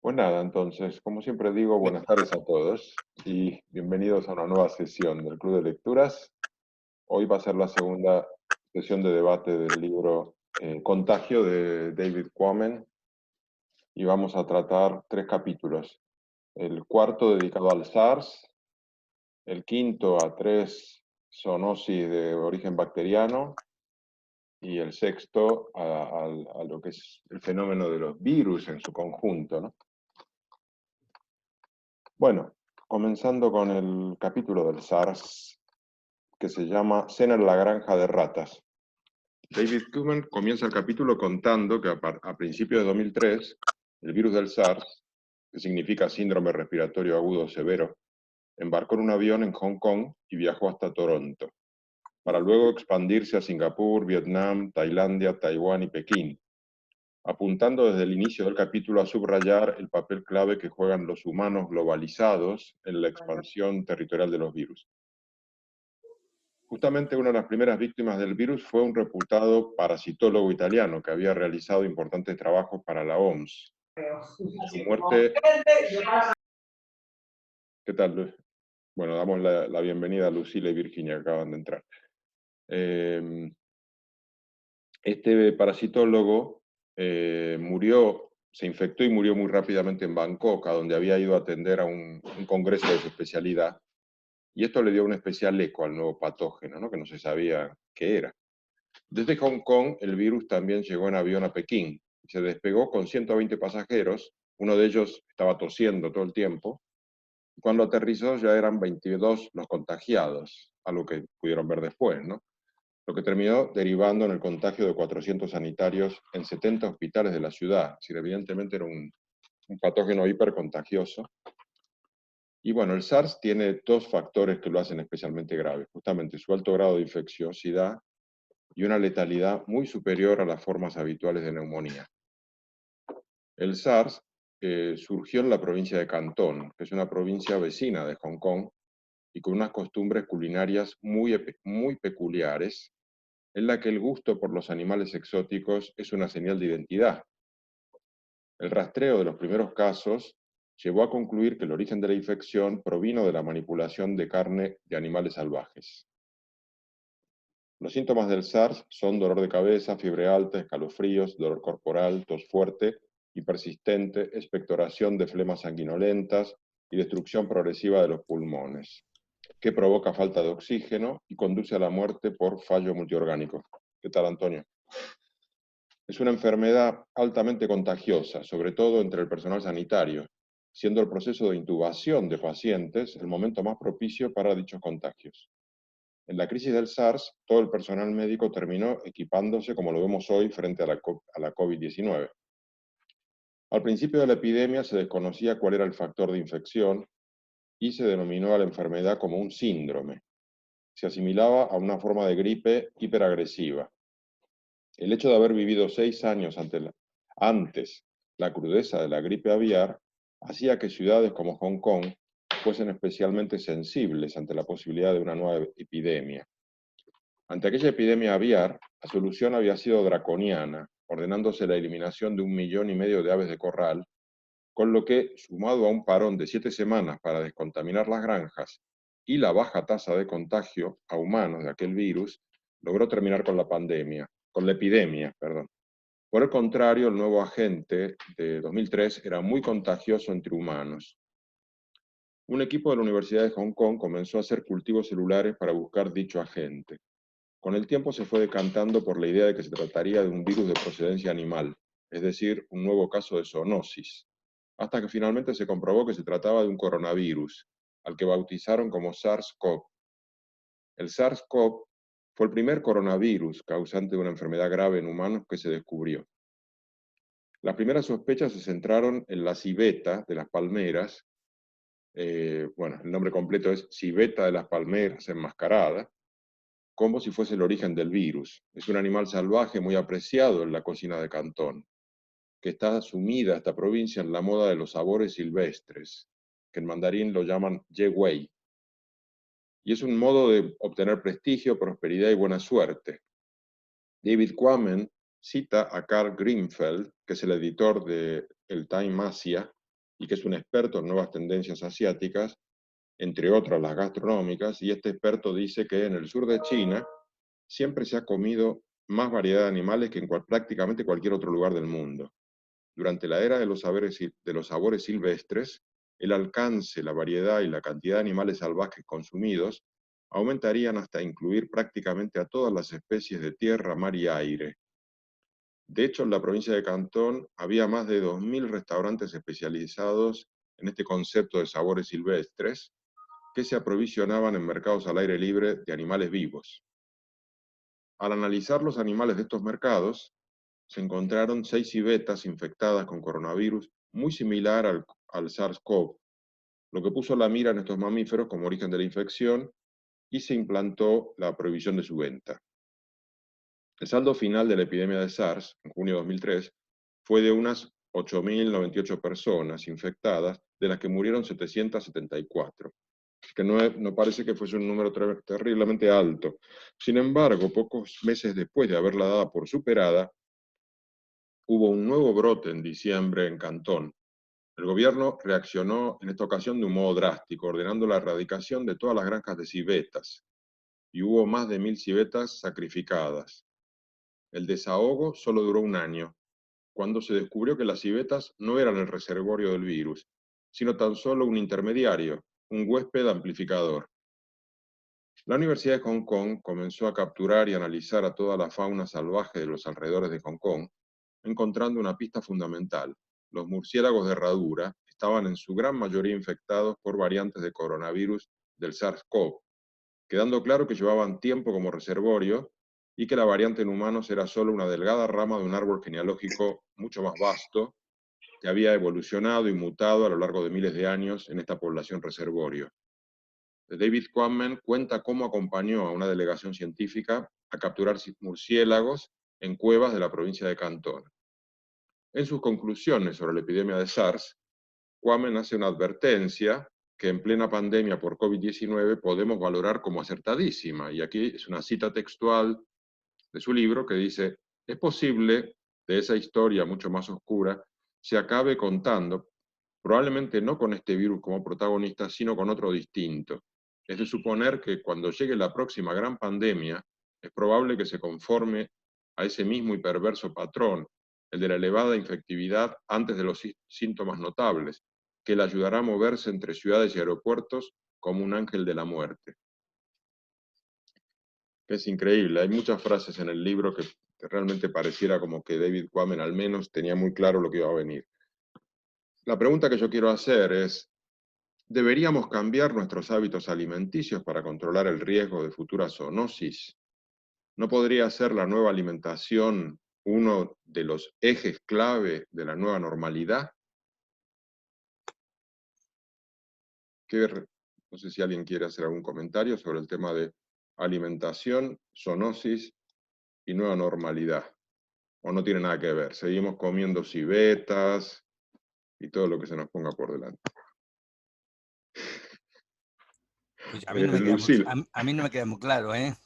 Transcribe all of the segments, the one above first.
Pues nada, entonces, como siempre digo, buenas tardes a todos y bienvenidos a una nueva sesión del Club de Lecturas. Hoy va a ser la segunda sesión de debate del libro Contagio de David Quammen y vamos a tratar tres capítulos. El cuarto dedicado al SARS, el quinto a tres zoonosis de origen bacteriano y el sexto a lo que es el fenómeno de los virus en su conjunto, ¿no? Bueno, comenzando con el capítulo del SARS, que se llama Cena en la granja de ratas. David Quammen comienza el capítulo contando que a principios de 2003, el virus del SARS, que significa síndrome respiratorio agudo severo, embarcó en un avión en Hong Kong y viajó hasta Toronto, para luego expandirse a Singapur, Vietnam, Tailandia, Taiwán y Pekín, apuntando desde el inicio del capítulo a subrayar el papel clave que juegan los humanos globalizados en la expansión territorial de los virus. Justamente una de las primeras víctimas del virus fue un reputado parasitólogo italiano que había realizado importantes trabajos para la OMS. Su muerte... ¿Qué tal, Luis? Bueno, damos la bienvenida a Lucila y Virginia, que acaban de entrar. Este parasitólogo se infectó y murió muy rápidamente en Bangkok, a donde había ido a atender a un congreso de su especialidad, y esto le dio un especial eco al nuevo patógeno, ¿no? Que no se sabía qué era. Desde Hong Kong, el virus también llegó en avión a Pekín. Se despegó con 120 pasajeros, uno de ellos estaba tosiendo todo el tiempo. Cuando aterrizó ya eran 22 los contagiados, algo que pudieron ver después, ¿no? Lo que terminó derivando en el contagio de 400 sanitarios en 70 hospitales de la ciudad. Es decir, evidentemente era un patógeno hipercontagioso. Y bueno, el SARS tiene dos factores que lo hacen especialmente grave, justamente su alto grado de infecciosidad y una letalidad muy superior a las formas habituales de neumonía. El SARS surgió en la provincia de Cantón, que es una provincia vecina de Hong Kong, y con unas costumbres culinarias muy peculiares, en la que el gusto por los animales exóticos es una señal de identidad. El rastreo de los primeros casos llevó a concluir que el origen de la infección provino de la manipulación de carne de animales salvajes. Los síntomas del SARS son dolor de cabeza, fiebre alta, escalofríos, dolor corporal, tos fuerte y persistente, expectoración de flemas sanguinolentas y destrucción progresiva de los pulmones, que provoca falta de oxígeno y conduce a la muerte por fallo multiorgánico. ¿Qué tal, Antonio? Es una enfermedad altamente contagiosa, sobre todo entre el personal sanitario, siendo el proceso de intubación de pacientes el momento más propicio para dichos contagios. En la crisis del SARS, todo el personal médico terminó equipándose como lo vemos hoy frente a la COVID-19. Al principio de la epidemia se desconocía cuál era el factor de infección y se denominó a la enfermedad como un síndrome. Se asimilaba a una forma de gripe hiperagresiva. El hecho de haber vivido 6 años antes la crudeza de la gripe aviar hacía que ciudades como Hong Kong fuesen especialmente sensibles ante la posibilidad de una nueva epidemia. Ante aquella epidemia aviar, la solución había sido draconiana, ordenándose la eliminación de 1,5 millones de aves de corral, con lo que, sumado a un parón de 7 semanas para descontaminar las granjas y la baja tasa de contagio a humanos de aquel virus, logró terminar con la epidemia. Por el contrario, el nuevo agente de 2003 era muy contagioso entre humanos. Un equipo de la Universidad de Hong Kong comenzó a hacer cultivos celulares para buscar dicho agente. Con el tiempo se fue decantando por la idea de que se trataría de un virus de procedencia animal, es decir, un nuevo caso de zoonosis, hasta que finalmente se comprobó que se trataba de un coronavirus, al que bautizaron como SARS-CoV. El SARS-CoV fue el primer coronavirus causante de una enfermedad grave en humanos que se descubrió. Las primeras sospechas se centraron en la civeta de las palmeras, bueno, el nombre completo es civeta de las palmeras enmascarada, como si fuese el origen del virus. Es un animal salvaje muy apreciado en la cocina de Cantón, que está sumida esta provincia en la moda de los sabores silvestres, que en mandarín lo llaman ye wei. Y es un modo de obtener prestigio, prosperidad y buena suerte. David Quammen cita a Carl Greenfeld, que es el editor de el Time Asia, y que es un experto en nuevas tendencias asiáticas, entre otras las gastronómicas, y este experto dice que en el sur de China siempre se ha comido más variedad de animales que en prácticamente cualquier otro lugar del mundo. Durante la era de los sabores silvestres, el alcance, la variedad y la cantidad de animales salvajes consumidos aumentarían hasta incluir prácticamente a todas las especies de tierra, mar y aire. De hecho, en la provincia de Cantón había más de 2000 restaurantes especializados en este concepto de sabores silvestres que se aprovisionaban en mercados al aire libre de animales vivos. Al analizar los animales de estos mercados, se encontraron 6 civetas infectadas con coronavirus muy similar al SARS-CoV, lo que puso la mira en estos mamíferos como origen de la infección y se implantó la prohibición de su venta. El saldo final de la epidemia de SARS, en junio de 2003, fue de unas 8.098 personas infectadas, de las que murieron 774, que no parece que fuese un número terriblemente alto. Sin embargo, pocos meses después de haberla dada por superada, hubo un nuevo brote en diciembre en Cantón. El gobierno reaccionó en esta ocasión de un modo drástico, ordenando la erradicación de todas las granjas de civetas, y hubo más de 1000 civetas sacrificadas. El desahogo solo duró un año, cuando se descubrió que las civetas no eran el reservorio del virus, sino tan solo un intermediario, un huésped amplificador. La Universidad de Hong Kong comenzó a capturar y analizar a toda la fauna salvaje de los alrededores de Hong Kong, encontrando una pista fundamental. Los murciélagos de herradura estaban en su gran mayoría infectados por variantes de coronavirus del SARS-CoV, quedando claro que llevaban tiempo como reservorio y que la variante en humanos era solo una delgada rama de un árbol genealógico mucho más vasto que había evolucionado y mutado a lo largo de miles de años en esta población reservorio. David Quammen cuenta cómo acompañó a una delegación científica a capturar murciélagos en cuevas de la provincia de Cantón. En sus conclusiones sobre la epidemia de SARS, Quammen hace una advertencia que en plena pandemia por COVID-19 podemos valorar como acertadísima, y aquí es una cita textual de su libro que dice: es posible de esa historia mucho más oscura se acabe contando, probablemente no con este virus como protagonista, sino con otro distinto. Es de suponer que cuando llegue la próxima gran pandemia, es probable que se conforme a ese mismo y perverso patrón, el de la elevada infectividad antes de los síntomas notables, que le ayudará a moverse entre ciudades y aeropuertos como un ángel de la muerte. Es increíble, hay muchas frases en el libro que realmente pareciera como que David Quammen al menos tenía muy claro lo que iba a venir. La pregunta que yo quiero hacer es: ¿deberíamos cambiar nuestros hábitos alimenticios para controlar el riesgo de futuras zoonosis? ¿No podría ser la nueva alimentación uno de los ejes clave de la nueva normalidad? No sé si alguien quiere hacer algún comentario sobre el tema de alimentación, zoonosis y nueva normalidad. ¿O no tiene nada que ver? Seguimos comiendo civetas y todo lo que se nos ponga por delante. Pues a mí no me queda muy, Lucila, a mí no me queda muy claro, ¿eh?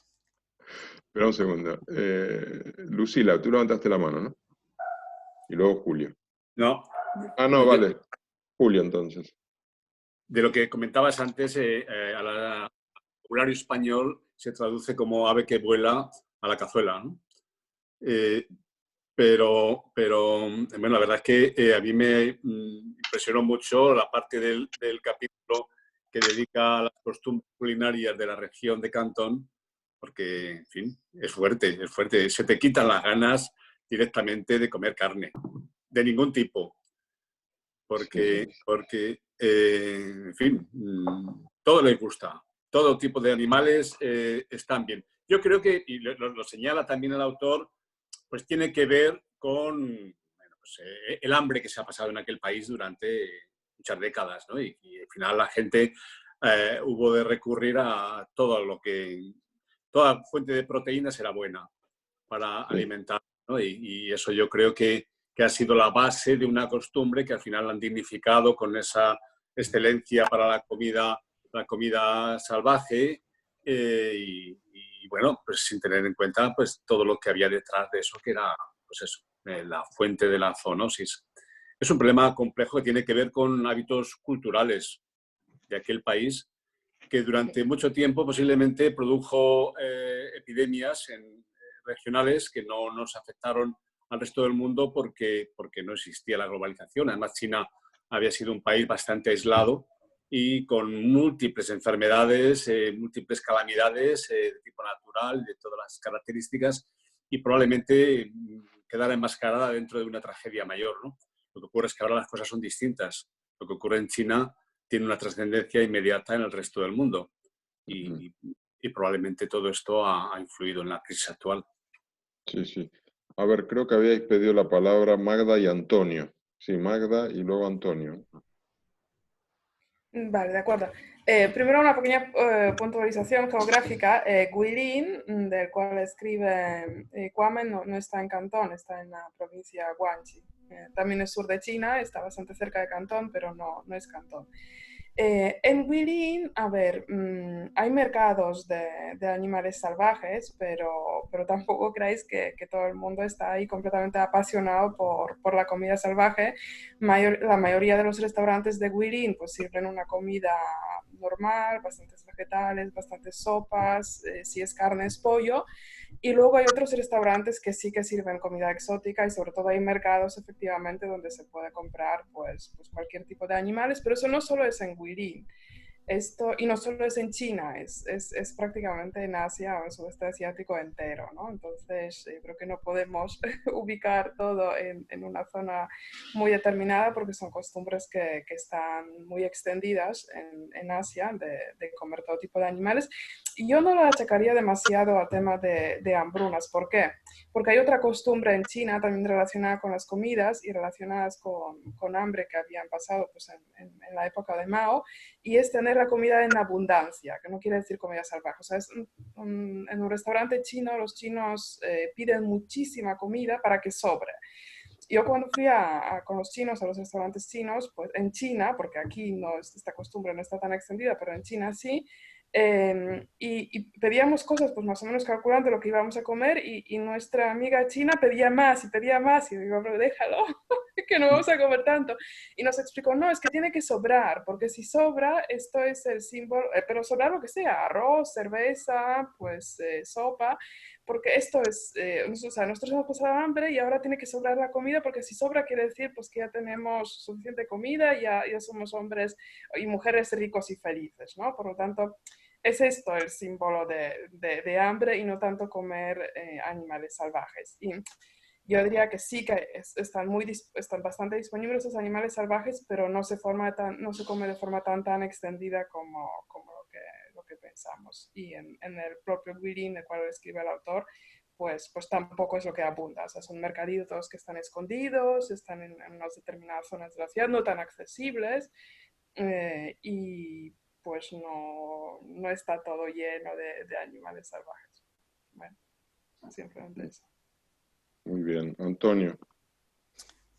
espera un segundo. Lucila, tú levantaste la mano, ¿no? Y luego Julio. No. Ah, no, vale. Julio, entonces. De lo que comentabas antes, al vocabulario español se traduce como ave que vuela a la cazuela, ¿no? Pero bueno, la verdad es que a mí me impresionó mucho la parte del capítulo que dedica a las costumbres culinarias de la región de Cantón, porque, en fin, es fuerte, es fuerte. Se te quitan las ganas directamente de comer carne, de ningún tipo, porque en fin, todo les gusta. Todo tipo de animales están bien. Yo creo que, y lo señala también el autor, pues tiene que ver con bueno, pues, el hambre que se ha pasado en aquel país durante muchas décadas, ¿no? Y al final la gente hubo de recurrir a todo lo que... Toda fuente de proteínas era buena para alimentar, ¿no? Y eso yo creo que ha sido la base de una costumbre que al final han dignificado con esa excelencia para la comida salvaje y bueno, pues sin tener en cuenta pues todo lo que había detrás de eso, que era pues eso, la fuente de la zoonosis. Es un problema complejo que tiene que ver con hábitos culturales de aquel país, que durante mucho tiempo posiblemente produjo epidemias regionales que no nos afectaron al resto del mundo porque no existía la globalización. Además, China había sido un país bastante aislado y con múltiples enfermedades, múltiples calamidades de tipo natural, de todas las características, y probablemente quedara enmascarada dentro de una tragedia mayor, ¿no? Lo que ocurre es que ahora las cosas son distintas. Lo que ocurre en China tiene una trascendencia inmediata en el resto del mundo y probablemente todo esto ha influido en la crisis actual. Sí, sí. A ver, creo que habíais pedido la palabra Magda y Antonio. Sí, Magda y luego Antonio. Vale, de acuerdo. Primero una pequeña puntualización geográfica. Guilin, del cual escribe Kwame, no está en Cantón, está en la provincia de Guangxi. También es sur de China, está bastante cerca de Cantón, pero no es Cantón. En Guilin, a ver, hay mercados de animales salvajes, pero tampoco creáis que todo el mundo está ahí completamente apasionado por la comida salvaje. La mayoría de los restaurantes de Guilin pues sirven una comida normal, bastantes vegetales, bastantes sopas, si es carne es pollo. Y luego hay otros restaurantes que sí que sirven comida exótica y sobre todo hay mercados efectivamente donde se puede comprar pues cualquier tipo de animales, pero eso no solo es en Guilin. Esto, y no solo es en China, es prácticamente en Asia o en el sudeste asiático entero, ¿no? Entonces, creo que no podemos ubicar todo en una zona muy determinada porque son costumbres que están muy extendidas en Asia de comer todo tipo de animales. Y yo no lo achacaría demasiado a tema de hambrunas. ¿Por qué? Porque hay otra costumbre en China también relacionada con las comidas y relacionadas con hambre que habían pasado pues, en la época de Mao, y es tener la comida en abundancia, que no quiere decir comida salvaje. O sea, en un restaurante chino, los chinos piden muchísima comida para que sobre. Yo cuando fui con los chinos a los restaurantes chinos, pues en China, porque aquí no esta costumbre no está tan extendida, pero en China sí, y pedíamos cosas pues más o menos calculando lo que íbamos a comer y nuestra amiga china pedía más y digo, pero déjalo, que no vamos a comer tanto. Y nos explicó, no, es que tiene que sobrar, porque si sobra, esto es el símbolo, pero sobrar lo que sea, arroz, cerveza, pues sopa, porque esto es, o sea, nosotros hemos pasado hambre y ahora tiene que sobrar la comida, porque si sobra quiere decir pues que ya tenemos suficiente comida y ya somos hombres y mujeres ricos y felices, ¿no? Por lo tanto, es esto el símbolo de hambre y no tanto comer animales salvajes. Y yo diría que sí que están bastante disponibles los animales salvajes, pero no se come de forma tan extendida como lo que pensamos. Y en el propio Guilin, el cual escribe el autor, pues tampoco es lo que abunda. O sea, son mercaditos que están escondidos, están en unas determinadas zonas de la ciudad, no tan accesibles, y pues no está todo lleno de animales salvajes. Bueno, simplemente eso. Muy bien. Antonio.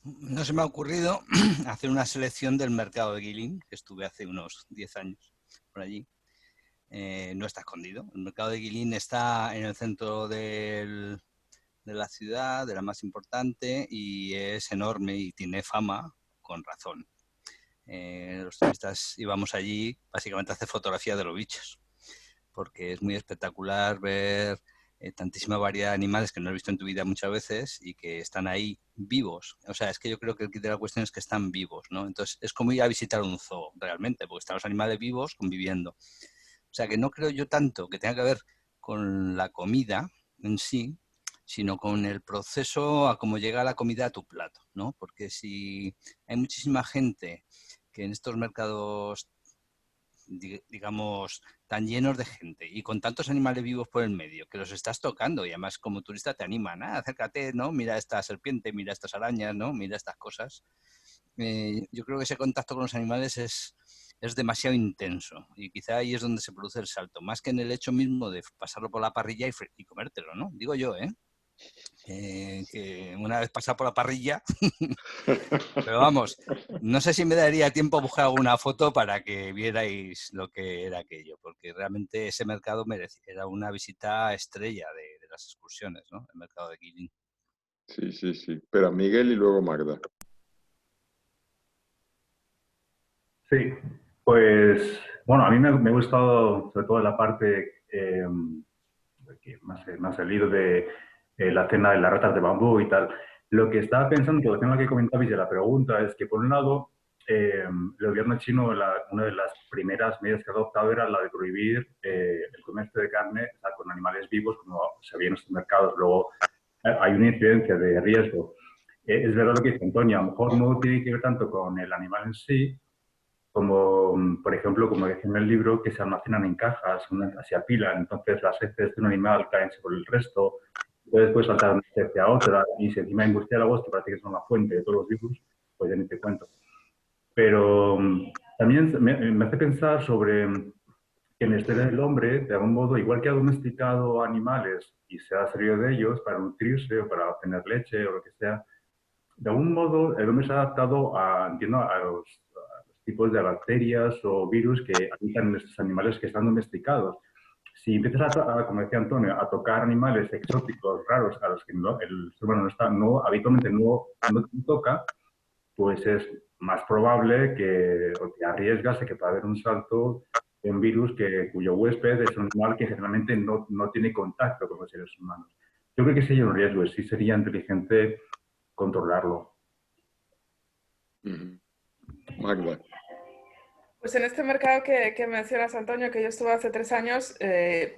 No se me ha ocurrido hacer una selección del mercado de Guilin, que estuve hace unos 10 años por allí. No está escondido. El mercado de Guilin está en el centro de la ciudad, de la más importante, y es enorme y tiene fama con razón. Los turistas íbamos allí básicamente a hacer fotografía de los bichos, porque es muy espectacular ver tantísima variedad de animales que no has visto en tu vida muchas veces y que están ahí vivos. O sea, es que yo creo que el kit de la cuestión es que están vivos, ¿no? Entonces es como ir a visitar un zoo realmente, porque están los animales vivos conviviendo. O sea, que no creo yo tanto que tenga que ver con la comida en sí, sino con el proceso a cómo llega la comida a tu plato, ¿no? Porque si hay muchísima gente que en estos mercados, digamos, tan llenos de gente y con tantos animales vivos por el medio, que los estás tocando y además como turista te animan, acércate, ¿no? Mira esta serpiente, mira estas arañas, ¿no? Mira estas cosas. Yo creo que ese contacto con los animales es demasiado intenso y quizá ahí es donde se produce el salto, más que en el hecho mismo de pasarlo por la parrilla y comértelo, ¿no? Digo yo, ¿eh? Que una vez pasado por la parrilla, pero vamos, no sé si me daría tiempo a buscar alguna foto para que vierais lo que era aquello, porque realmente ese mercado era una visita estrella de las excursiones, ¿no? El mercado de Guilin. Sí, sí, sí. Espera, Miguel y luego Magda. Sí, pues bueno, a mí me ha gustado sobre todo la parte que más he leído de la cena de las ratas de bambú y tal. Lo que estaba pensando, en relación a lo que comentabais de la pregunta, es que por un lado, el gobierno chino, una de las primeras medidas que ha adoptado era la de prohibir el comercio de carne, o sea, con animales vivos, como se veía en estos mercados. Luego hay una incidencia de riesgo. Es verdad lo que dice Antonio, a lo mejor no tiene que ver tanto con el animal en sí, como, por ejemplo, como decía en el libro, que se almacenan en cajas, se apilan, entonces las heces de un animal caen sobre el resto, entonces puede saltar de una especie a otra, y si encima hay murciélagos, que parece que son la fuente de todos los virus, pues ya ni te cuento. Pero también me hace pensar sobre que en la historia del hombre, de algún modo, igual que ha domesticado animales y se ha servido de ellos para nutrirse o para obtener leche o lo que sea, de algún modo, el hombre se ha adaptado entiendo, a los tipos de bacterias o virus que habitan en estos animales que están domesticados. Si empiezas como decía Antonio, a tocar animales exóticos, raros, a los que el ser humano habitualmente no toca, pues es más probable o te arriesgas a que pueda haber un salto de un virus cuyo huésped es un animal que generalmente no tiene contacto con los seres humanos. Yo creo que sería un riesgo, sí sería inteligente controlarlo. Magda. Pues en este mercado que mencionas, Antonio, que yo estuve hace 3 años,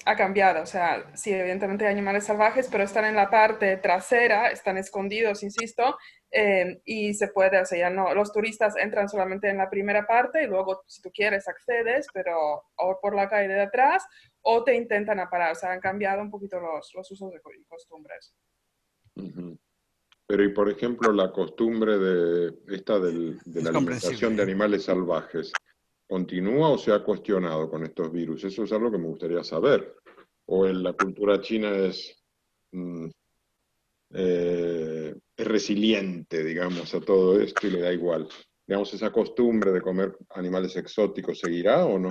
ha cambiado. O sea, sí, evidentemente hay animales salvajes, pero están en la parte trasera, están escondidos, insisto, y se puede, o sea, ya no, los turistas entran solamente en la primera parte y luego, si tú quieres, accedes, pero o por la calle de atrás o te intentan aparar. O sea, han cambiado un poquito los usos y costumbres. Pero, y por ejemplo, la costumbre de la alimentación de animales salvajes, ¿continúa o se ha cuestionado con estos virus? Eso es algo que me gustaría saber. ¿O en la cultura china es resiliente, digamos, a todo esto y le da igual? Digamos, ¿esa costumbre de comer animales exóticos seguirá o no?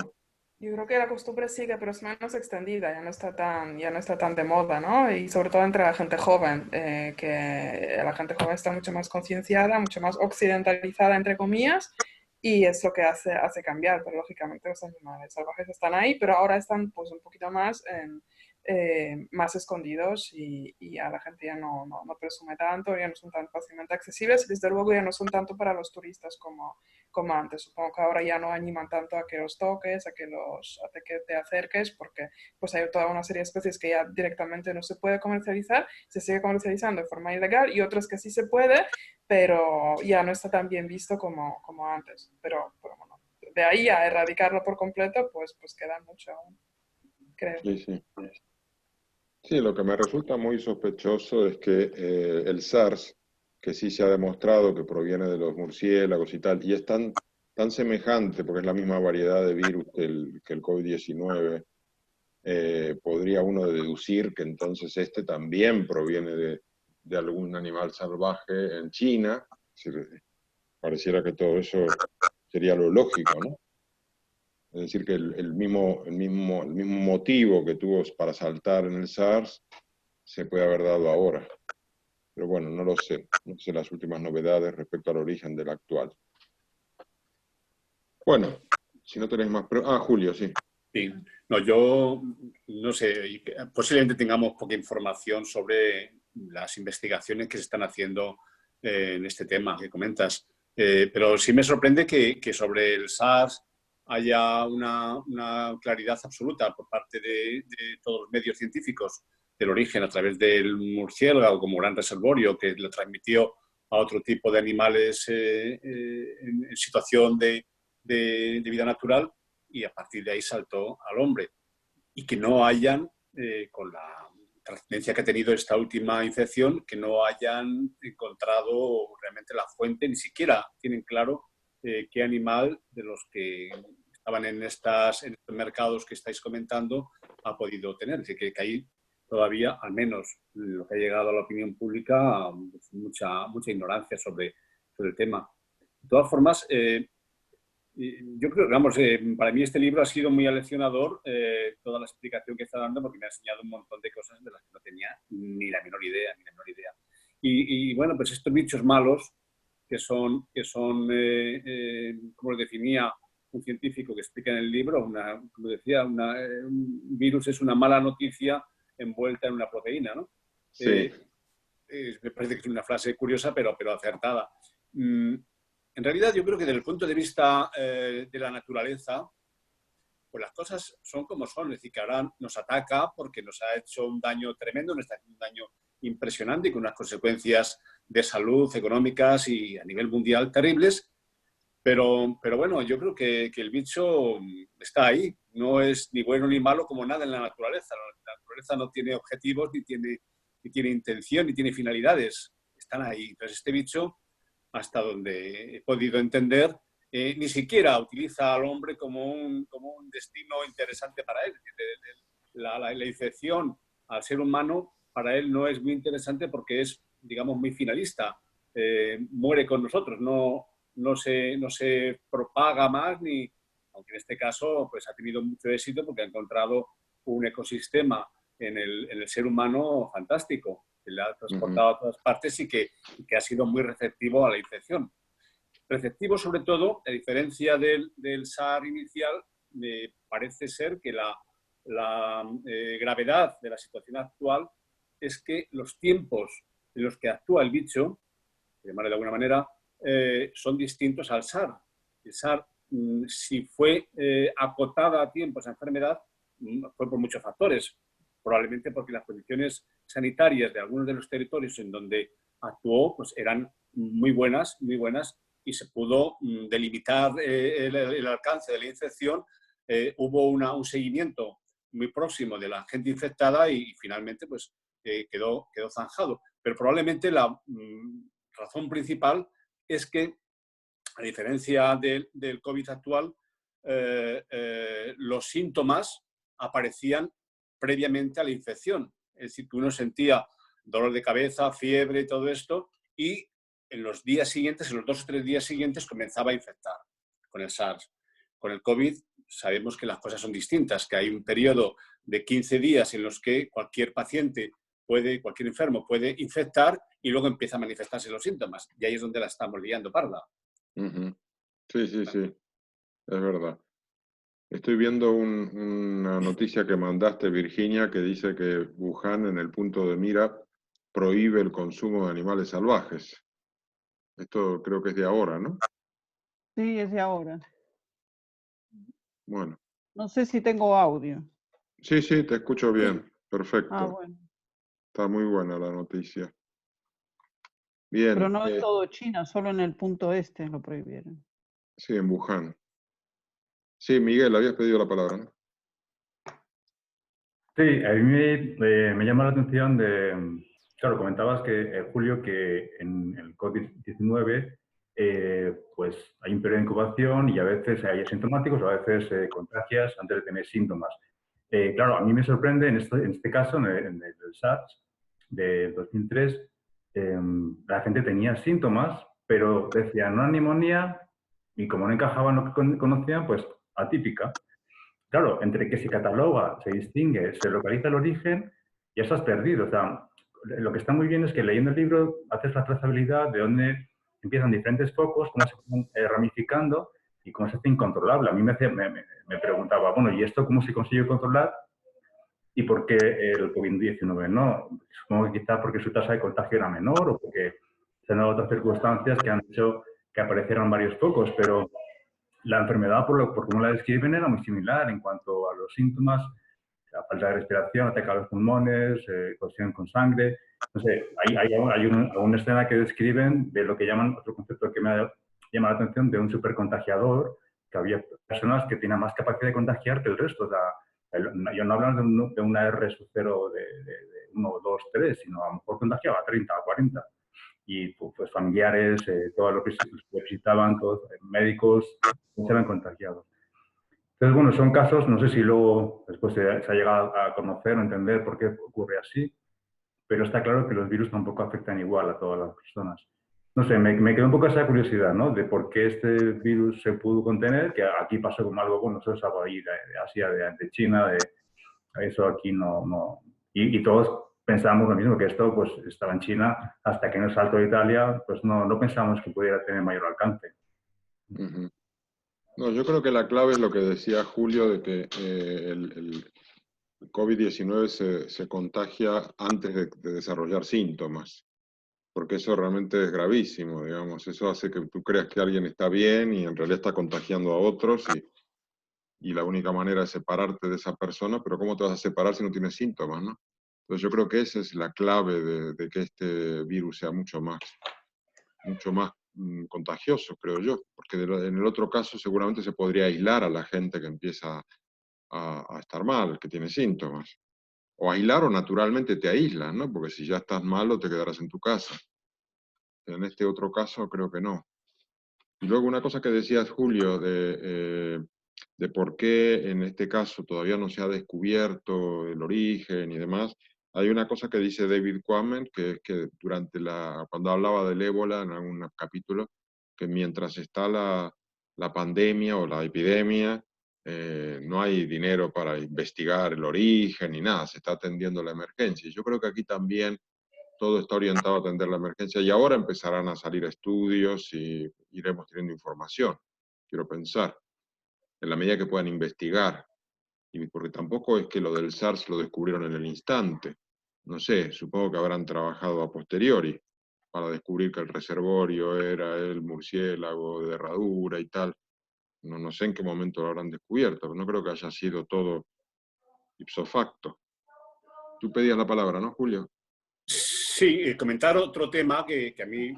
Yo creo que la costumbre sigue, pero es menos extendida, ya no está tan de moda, ¿no? Y sobre todo entre la gente joven, que la gente joven está mucho más concienciada, mucho más occidentalizada, entre comillas, y es lo que hace cambiar, pero lógicamente los animales salvajes están ahí, pero ahora están pues un poquito más escondidos y a la gente ya no presume tanto, ya no son tan fácilmente accesibles y desde luego ya no son tanto para los turistas como antes. Supongo que ahora ya no animan tanto a que los toques, a que te acerques, porque pues hay toda una serie de especies que ya directamente no se puede comercializar, se sigue comercializando de forma ilegal y otras que sí se puede, pero ya no está tan bien visto como antes. Pero bueno, de ahí a erradicarlo por completo, pues queda mucho aún, creo. Sí. Sí, lo que me resulta muy sospechoso es que el SARS, que sí se ha demostrado que proviene de los murciélagos y tal, y es tan semejante, porque es la misma variedad de virus que el COVID-19, podría uno deducir que entonces este también proviene de algún animal salvaje en China. Pareciera que todo eso sería lo lógico, ¿no? Es decir, que el mismo motivo que tuvo para saltar en el SARS se puede haber dado ahora. Pero bueno, no lo sé. No sé las últimas novedades respecto al origen del actual. Bueno, si no tenéis más preguntas. Julio, sí. Sí. No, yo no sé, posiblemente tengamos poca información sobre las investigaciones que se están haciendo en este tema que comentas. Pero sí me sorprende que sobre el SARS haya una claridad absoluta por parte de todos los medios científicos del origen a través del murciélago como gran reservorio que lo transmitió a otro tipo de animales en situación de vida natural y a partir de ahí saltó al hombre. Y que no hayan, con la trascendencia que ha tenido esta última infección, que no hayan encontrado realmente la fuente, ni siquiera tienen claro qué animal de los que estaban en estos mercados que estáis comentando ha podido tener. Es decir, que hay todavía, al menos lo que ha llegado a la opinión pública, mucha ignorancia sobre el tema. De todas formas, yo creo, vamos, para mí este libro ha sido muy aleccionador, toda la explicación que está dando, porque me ha enseñado un montón de cosas de las que no tenía ni la menor idea. Y bueno, pues estos bichos malos, que son como lo definía un científico que explica en el libro, como decía, un virus es una mala noticia envuelta en una proteína, ¿no? Sí. Me parece que es una frase curiosa, pero acertada. En realidad, yo creo que desde el punto de vista de la naturaleza, pues las cosas son como son. Es decir, que ahora nos ataca porque nos ha hecho un daño tremendo, nos está haciendo un daño impresionante y con unas consecuencias de salud, económicas y a nivel mundial terribles. Pero bueno, yo creo que el bicho está ahí. No es ni bueno ni malo como nada en la naturaleza. La naturaleza no tiene objetivos, ni tiene intención, ni tiene finalidades. Están ahí. Entonces, este bicho, hasta donde he podido entender, ni siquiera utiliza al hombre como un destino interesante para él. La infección al ser humano, para él no es muy interesante porque es, digamos, muy finalista. Muere con nosotros, no se propaga más, aunque en este caso pues, ha tenido mucho éxito porque ha encontrado un ecosistema en el ser humano fantástico, que le ha transportado a todas partes y que ha sido muy receptivo a la infección. Receptivo sobre todo, a diferencia del SARS inicial, parece ser que la gravedad de la situación actual es que los tiempos en los que actúa el bicho, de llamarlo de alguna manera, son distintos al SARS. El SARS, si fue acotada a tiempo esa enfermedad, fue por muchos factores. Probablemente porque las condiciones sanitarias de algunos de los territorios en donde actuó pues eran muy buenas y se pudo delimitar el alcance de la infección. Hubo un seguimiento muy próximo de la gente infectada y finalmente pues, quedó zanjado. Pero probablemente la razón principal es que, a diferencia del COVID actual, los síntomas aparecían previamente a la infección. Es decir, que uno sentía dolor de cabeza, fiebre y todo esto, y en los días siguientes, en los 2 o 3 días siguientes, comenzaba a infectar con el SARS. Con el COVID sabemos que las cosas son distintas, que hay un periodo de 15 días en los que cualquier paciente cualquier enfermo puede infectar y luego empieza a manifestarse los síntomas. Y ahí es donde la estamos liando parda. Sí, es verdad. Estoy viendo una noticia que mandaste, Virginia, que dice que Wuhan, en el punto de mira, prohíbe el consumo de animales salvajes. Esto creo que es de ahora, ¿no? Sí, es de ahora. Bueno. No sé si tengo audio. Sí, te escucho bien. Perfecto. Ah, bueno. Está muy buena la noticia. Bien. Pero no en todo China, solo en el punto este lo prohibieron. Sí, en Wuhan. Sí, Miguel, habías pedido la palabra, ¿no? Sí, a mí me llama la atención claro, comentabas que, Julio, que en el COVID-19 pues hay un periodo de incubación y a veces hay asintomáticos, a veces contagias antes de tener síntomas. Claro, a mí me sorprende en este caso, en el SARS de 2003, la gente tenía síntomas, pero decían una neumonía y como no encajaban lo que conocían, pues atípica. Claro, entre que se cataloga, se distingue, se localiza el origen, ya estás perdido. O sea, lo que está muy bien es que leyendo el libro haces la trazabilidad de dónde empiezan diferentes focos, cómo se van ramificando y cómo se hace incontrolable. A mí me preguntaba, bueno, ¿y esto cómo se consigue controlar? ¿Y por qué el COVID-19 no? Supongo que quizá porque su tasa de contagio era menor o porque se han dado otras circunstancias que han hecho que aparecieran varios focos, pero la enfermedad, por cómo la describen, era muy similar en cuanto a los síntomas, la falta de respiración, ataque a los pulmones, cocción con sangre. No sé, hay una escena que describen de lo que llaman, otro concepto que me ha llamado la atención, de un supercontagiador, que había personas que tenían más capacidad de contagiar que el resto. O sea, yo no hablo de una R sub 0 de 1, 2, 3, sino a lo mejor contagiaba a 30 o 40. Y pues familiares, todos los que visitaban, todos médicos, se ven contagiados. Entonces, bueno, son casos, no sé si luego después se ha llegado a conocer o entender por qué ocurre así, pero está claro que los virus tampoco afectan igual a todas las personas. No sé, me quedó un poco esa curiosidad, ¿no? De por qué este virus se pudo contener, que aquí pasó como algo, bueno, eso es algo ahí de Asia, de China, eso aquí no. Y todos pensábamos lo mismo, que esto pues estaba en China, hasta que en el salto de Italia, pues no pensamos que pudiera tener mayor alcance. No, No, yo creo que la clave es lo que decía Julio, de que el COVID-19 se contagia antes de desarrollar síntomas, porque eso realmente es gravísimo, digamos. Eso hace que tú creas que alguien está bien y en realidad está contagiando a otros y la única manera es separarte de esa persona, pero ¿cómo te vas a separar si no tienes síntomas, no? Entonces yo creo que esa es la clave de que este virus sea mucho más contagioso, creo yo, porque en el otro caso seguramente se podría aislar a la gente que empieza a estar mal, que tiene síntomas. O aislar o naturalmente te aíslan, ¿no? Porque si ya estás malo te quedarás en tu casa. En este otro caso creo que no. Y luego una cosa que decías, Julio, de por qué en este caso todavía no se ha descubierto el origen y demás. Hay una cosa que dice David Quammen, que es que cuando hablaba del ébola en algún capítulo, que mientras está la pandemia o la epidemia, no hay dinero para investigar el origen ni nada, se está atendiendo la emergencia. Y yo creo que aquí también todo está orientado a atender la emergencia y ahora empezarán a salir estudios y iremos teniendo información, quiero pensar, en la medida que puedan investigar. Y porque tampoco es que lo del SARS lo descubrieron en el instante. No sé, supongo que habrán trabajado a posteriori para descubrir que el reservorio era el murciélago de Herradura y tal. No sé en qué momento lo habrán descubierto, pero no creo que haya sido todo ipso facto. Tú pedías la palabra, ¿no, Julio? Sí, comentar otro tema que a mí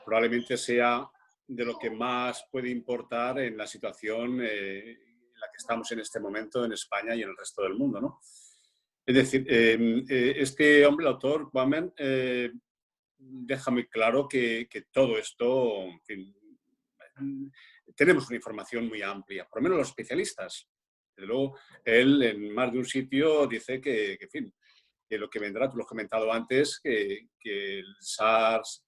probablemente sea de lo que más puede importar en la situación en la que estamos en este momento en España y en el resto del mundo, ¿no? Es decir, este hombre, el autor, Quammen, deja muy claro que todo esto, en fin, tenemos una información muy amplia, por lo menos los especialistas. Desde luego, él en más de un sitio dice que en fin, que lo que vendrá, tú lo has comentado antes, que el SARS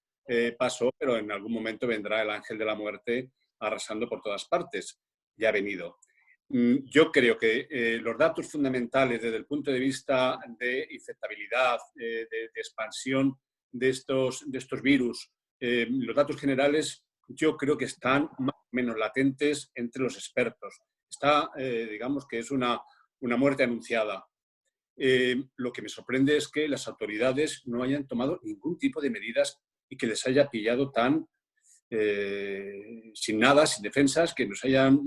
pasó, pero en algún momento vendrá el ángel de la muerte arrasando por todas partes. Ya ha venido. Yo creo que los datos fundamentales desde el punto de vista de infectabilidad, de expansión de estos virus, los datos generales, yo creo que están más o menos latentes entre los expertos. Está, digamos que es una muerte anunciada. Lo que me sorprende es que las autoridades no hayan tomado ningún tipo de medidas y que les haya pillado tan sin nada, sin defensas, que nos hayan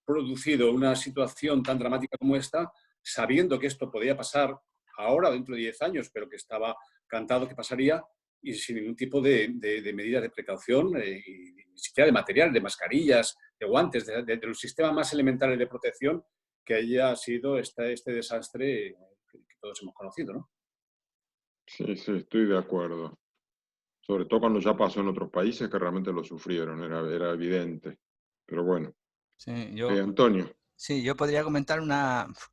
producido una situación tan dramática como esta, sabiendo que esto podía pasar ahora, dentro de 10 años, pero que estaba cantado que pasaría y sin ningún tipo de medidas de precaución, y ni siquiera de material, de mascarillas, de guantes, de los sistemas más elementales de protección que haya sido este desastre que todos hemos conocido, ¿no? Sí, sí, estoy de acuerdo. Sobre todo cuando ya pasó en otros países que realmente lo sufrieron, era evidente. Pero bueno. Sí, Antonio. Sí, yo podría comentar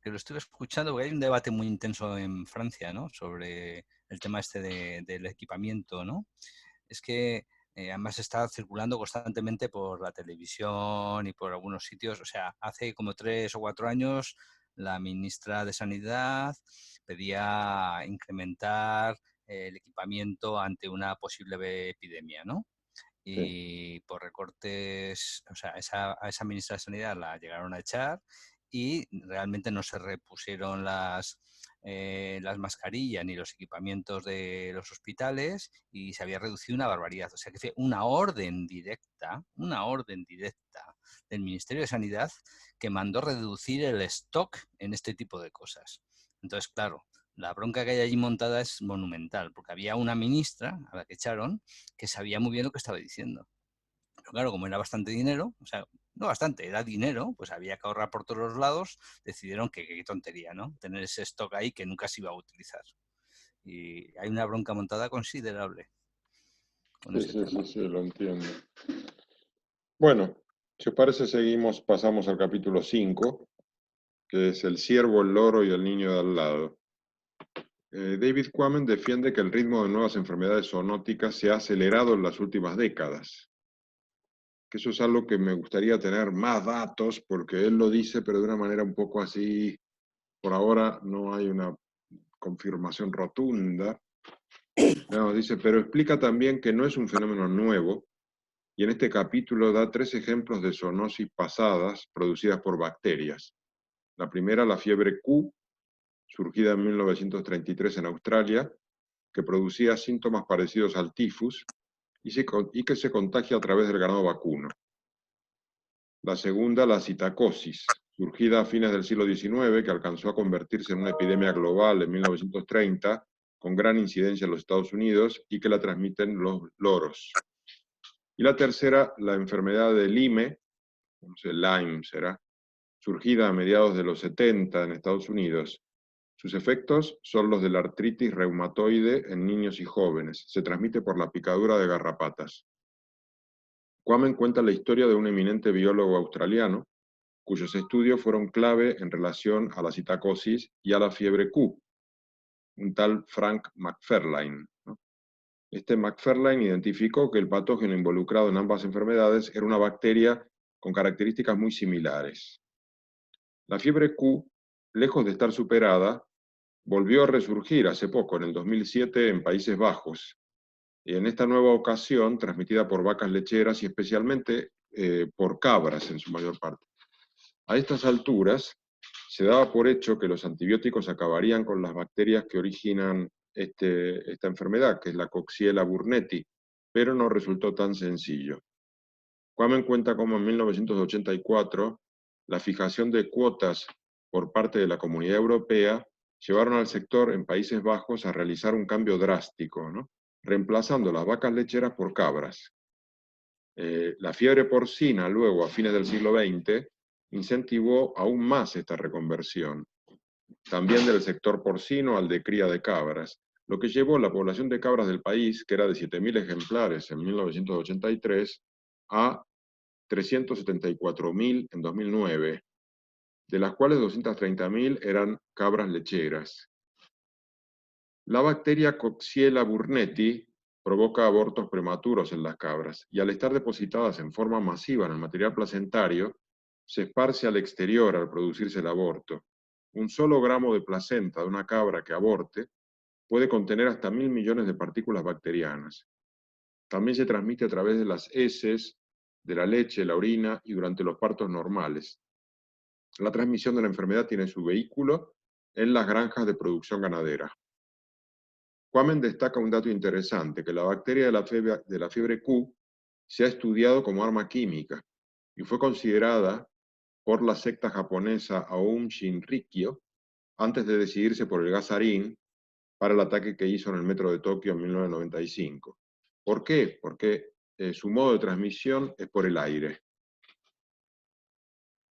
que lo estuve escuchando, porque hay un debate muy intenso en Francia, ¿no? Sobre el tema este del equipamiento, ¿no? Es que además está circulando constantemente por la televisión y por algunos sitios. O sea, hace como 3 o 4 años la ministra de Sanidad pedía incrementar el equipamiento ante una posible epidemia, ¿no? Y por recortes, o sea, a esa ministra de Sanidad la llegaron a echar y realmente no se repusieron las mascarillas ni los equipamientos de los hospitales y se había reducido una barbaridad. O sea, que fue una orden directa del Ministerio de Sanidad que mandó reducir el stock en este tipo de cosas. Entonces, claro, la bronca que hay allí montada es monumental, porque había una ministra a la que echaron que sabía muy bien lo que estaba diciendo. Pero claro, como era bastante dinero, o sea, no bastante, era dinero, pues había que ahorrar por todos los lados, decidieron que qué tontería, ¿no? Tener ese stock ahí que nunca se iba a utilizar. Y hay una bronca montada considerable con ese tema. Sí, lo entiendo. Bueno, si os parece, pasamos al capítulo 5, que es el ciervo, el loro y el niño de al lado. David Quammen defiende que el ritmo de nuevas enfermedades zoonóticas se ha acelerado en las últimas décadas. Que eso es algo que me gustaría tener más datos, porque él lo dice, pero de una manera un poco así, por ahora no hay una confirmación rotunda. No, dice, pero explica también que no es un fenómeno nuevo, y en este capítulo da 3 ejemplos de zoonosis pasadas producidas por bacterias. La primera, la fiebre Q, surgida en 1933 en Australia, que producía síntomas parecidos al tifus y que se contagia a través del ganado vacuno. La segunda, la citacosis, surgida a fines del siglo XIX, que alcanzó a convertirse en una epidemia global en 1930, con gran incidencia en los Estados Unidos, y que la transmiten los loros. Y la tercera, la enfermedad de Lyme, no sé, Lyme será, surgida a mediados de los 70 en Estados Unidos. Sus efectos son los de la artritis reumatoide en niños y jóvenes. Se transmite por la picadura de garrapatas. Quammen cuenta la historia de un eminente biólogo australiano, cuyos estudios fueron clave en relación a la citacosis y a la fiebre Q, un tal Frank McFarlane, ¿no? Este McFarlane identificó que el patógeno involucrado en ambas enfermedades era una bacteria con características muy similares. La fiebre Q, lejos de estar superada, volvió a resurgir hace poco, en el 2007, en Países Bajos, y en esta nueva ocasión transmitida por vacas lecheras y especialmente por cabras en su mayor parte. A estas alturas, se daba por hecho que los antibióticos acabarían con las bacterias que originan esta enfermedad, que es la Coxiella burnetii, pero no resultó tan sencillo. Quammen cuenta cómo en 1984 la fijación de cuotas por parte de la Comunidad Europea llevaron al sector en Países Bajos a realizar un cambio drástico, ¿no? Reemplazando las vacas lecheras por cabras. La fiebre porcina luego, a fines del siglo XX, incentivó aún más esta reconversión, también del sector porcino al de cría de cabras, lo que llevó la población de cabras del país, que era de 7.000 ejemplares en 1983, a 374.000 en 2009, de las cuales 230.000 eran cabras lecheras. La bacteria Coxiella burnetii provoca abortos prematuros en las cabras, y al estar depositadas en forma masiva en el material placentario, se esparce al exterior al producirse el aborto. Un solo gramo de placenta de una cabra que aborte puede contener hasta 1.000 millones de partículas bacterianas. También se transmite a través de las heces, de la leche, la orina y durante los partos normales. La transmisión de la enfermedad tiene su vehículo en las granjas de producción ganadera. Quammen destaca un dato interesante, que la bacteria de la fiebre Q se ha estudiado como arma química y fue considerada por la secta japonesa Aum Shinrikyo antes de decidirse por el gas sarín para el ataque que hizo en el metro de Tokio en 1995. ¿Por qué? Porque su modo de transmisión es por el aire.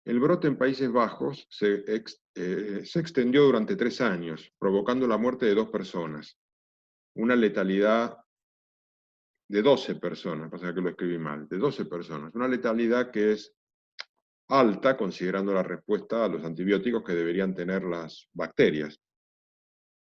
El brote en Países Bajos se extendió durante 3 años, provocando la muerte de 2 personas. Una letalidad de 12 personas, pasa que lo escribí mal, de 12 personas. Una letalidad que es alta considerando la respuesta a los antibióticos que deberían tener las bacterias.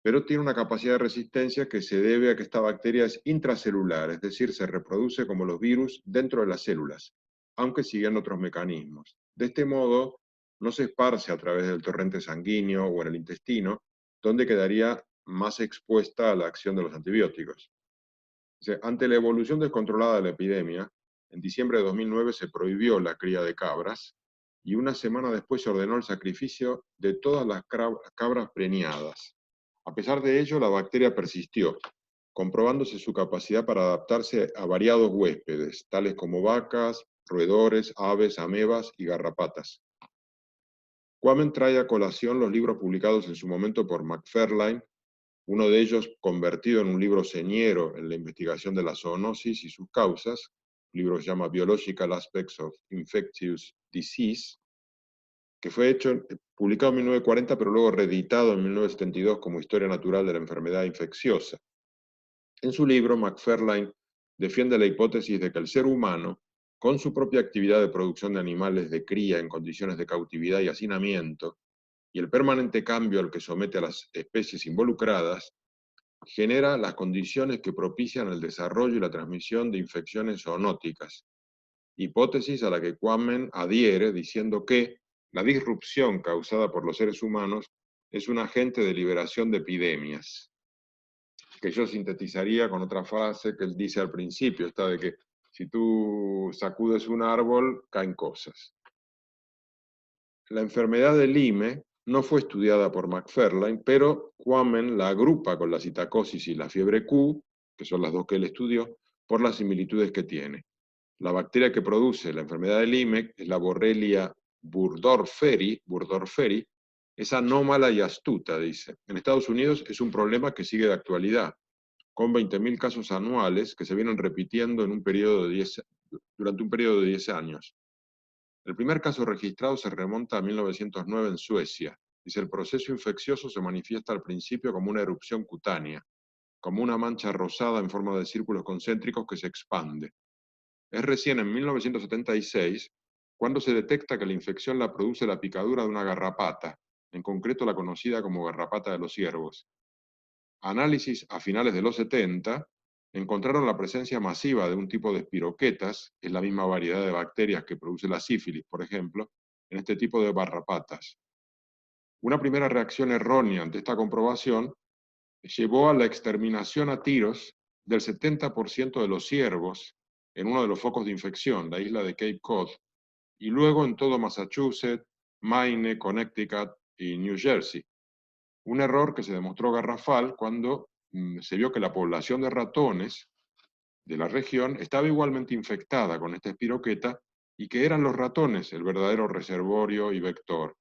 Pero tiene una capacidad de resistencia que se debe a que esta bacteria es intracelular, es decir, se reproduce como los virus dentro de las células, aunque siguiendo otros mecanismos. De este modo, no se esparce a través del torrente sanguíneo o en el intestino, donde quedaría más expuesta a la acción de los antibióticos. O sea, ante la evolución descontrolada de la epidemia, en diciembre de 2009 se prohibió la cría de cabras, y una semana después se ordenó el sacrificio de todas las cabras preñadas. A pesar de ello, la bacteria persistió, comprobándose su capacidad para adaptarse a variados huéspedes, tales como vacas, roedores, aves, amebas y garrapatas. Quammen trae a colación los libros publicados en su momento por McFarlane, uno de ellos convertido en un libro señero en la investigación de la zoonosis y sus causas. El libro se llama Biological Aspects of Infectious Disease, que fue publicado en 1940, pero luego reeditado en 1972 como Historia Natural de la Enfermedad Infecciosa. En su libro, McFarlane defiende la hipótesis de que el ser humano, con su propia actividad de producción de animales de cría en condiciones de cautividad y hacinamiento, y el permanente cambio al que somete a las especies involucradas, genera las condiciones que propician el desarrollo y la transmisión de infecciones zoonóticas, hipótesis a la que Quammen adhiere diciendo que la disrupción causada por los seres humanos es un agente de liberación de epidemias, que yo sintetizaría con otra frase que él dice al principio, esta de que Si tú sacudes un árbol, caen cosas. La enfermedad de Lyme no fue estudiada por McFarlane, pero Quammen la agrupa con la citacosis y la fiebre Q, que son las dos que él estudió, por las similitudes que tiene. La bacteria que produce la enfermedad de Lyme es la Borrelia burgdorferi, es anómala y astuta, dice. En Estados Unidos es un problema que sigue de actualidad, con 20.000 casos anuales que se vienen repitiendo en durante un periodo de 10 años. El primer caso registrado se remonta a 1909 en Suecia. Dice, el proceso infeccioso se manifiesta al principio como una erupción cutánea, como una mancha rosada en forma de círculos concéntricos que se expande. Es recién en 1976 cuando se detecta que la infección la produce la picadura de una garrapata, en concreto la conocida como garrapata de los ciervos. Análisis a finales de los 70 encontraron la presencia masiva de un tipo de espiroquetas, que es la misma variedad de bacterias que produce la sífilis, por ejemplo, en este tipo de garrapatas. Una primera reacción errónea ante esta comprobación llevó a la exterminación a tiros del 70% de los ciervos en uno de los focos de infección, la isla de Cape Cod, y luego en todo Massachusetts, Maine, Connecticut y New Jersey. Un error que se demostró garrafal cuando se vio que la población de ratones de la región estaba igualmente infectada con esta espiroqueta y que eran los ratones el verdadero reservorio y vector.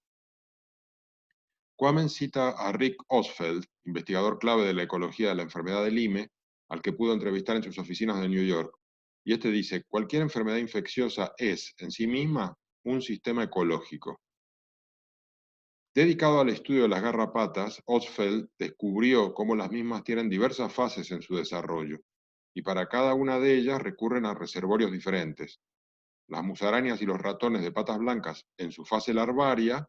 Quammen cita a Rick Osfeld, investigador clave de la ecología de la enfermedad de Lyme, al que pudo entrevistar en sus oficinas de New York. Y este dice, cualquier enfermedad infecciosa es, en sí misma, un sistema ecológico. Dedicado al estudio de las garrapatas, Osfeld descubrió cómo las mismas tienen diversas fases en su desarrollo, y para cada una de ellas recurren a reservorios diferentes. Las musarañas y los ratones de patas blancas en su fase larvaria,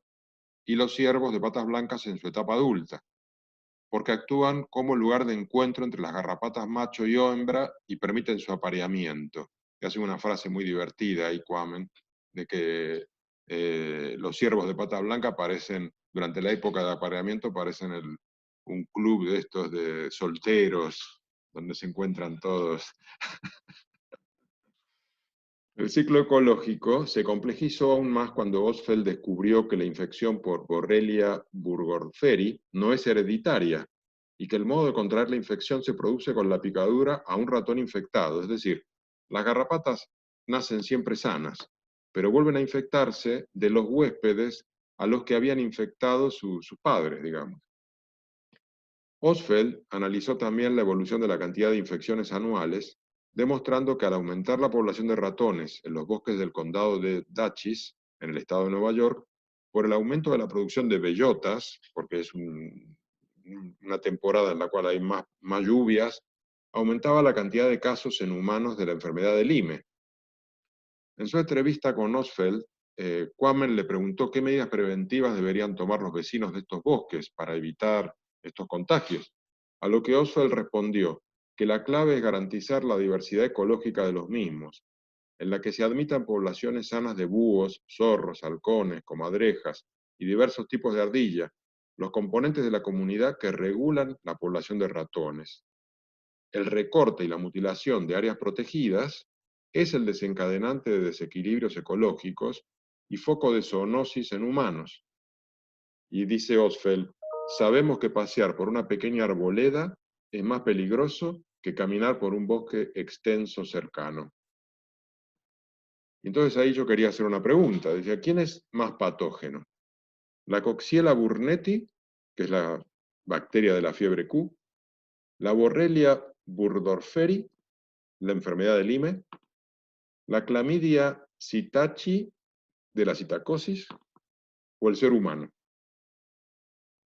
y los ciervos de patas blancas en su etapa adulta, porque actúan como lugar de encuentro entre las garrapatas macho y hembra y permiten su apareamiento. Y hace una frase muy divertida ahí, Quammen, de que los ciervos de pata blanca parecen, durante la época de apareamiento, parecen un club de estos de solteros, donde se encuentran todos. El ciclo ecológico se complejizó aún más cuando Osfeld descubrió que la infección por Borrelia burgdorferi no es hereditaria y que el modo de contraer la infección se produce con la picadura a un ratón infectado. Es decir, las garrapatas nacen siempre sanas, pero vuelven a infectarse de los huéspedes a los que habían infectado sus padres, digamos. Osfeld analizó también la evolución de la cantidad de infecciones anuales, demostrando que al aumentar la población de ratones en los bosques del condado de Dutchess, en el estado de Nueva York, por el aumento de la producción de bellotas, porque es una temporada en la cual hay más lluvias, aumentaba la cantidad de casos en humanos de la enfermedad de Lyme. En su entrevista con Osfeld, Quammen le preguntó qué medidas preventivas deberían tomar los vecinos de estos bosques para evitar estos contagios, a lo que Osfeld respondió que la clave es garantizar la diversidad ecológica de los mismos, en la que se admitan poblaciones sanas de búhos, zorros, halcones, comadrejas y diversos tipos de ardilla, los componentes de la comunidad que regulan la población de ratones. El recorte y la mutilación de áreas protegidas es el desencadenante de desequilibrios ecológicos y foco de zoonosis en humanos. Y dice Osfeld, sabemos que pasear por una pequeña arboleda es más peligroso que caminar por un bosque extenso cercano. Entonces ahí yo quería hacer una pregunta. Decía, ¿quién es más patógeno? ¿La Coxiella burnetii, que es la bacteria de la fiebre Q? ¿La Borrelia burgdorferi, la enfermedad de Lyme? ¿La clamidia psittaci de la citacosis? ¿O el ser humano?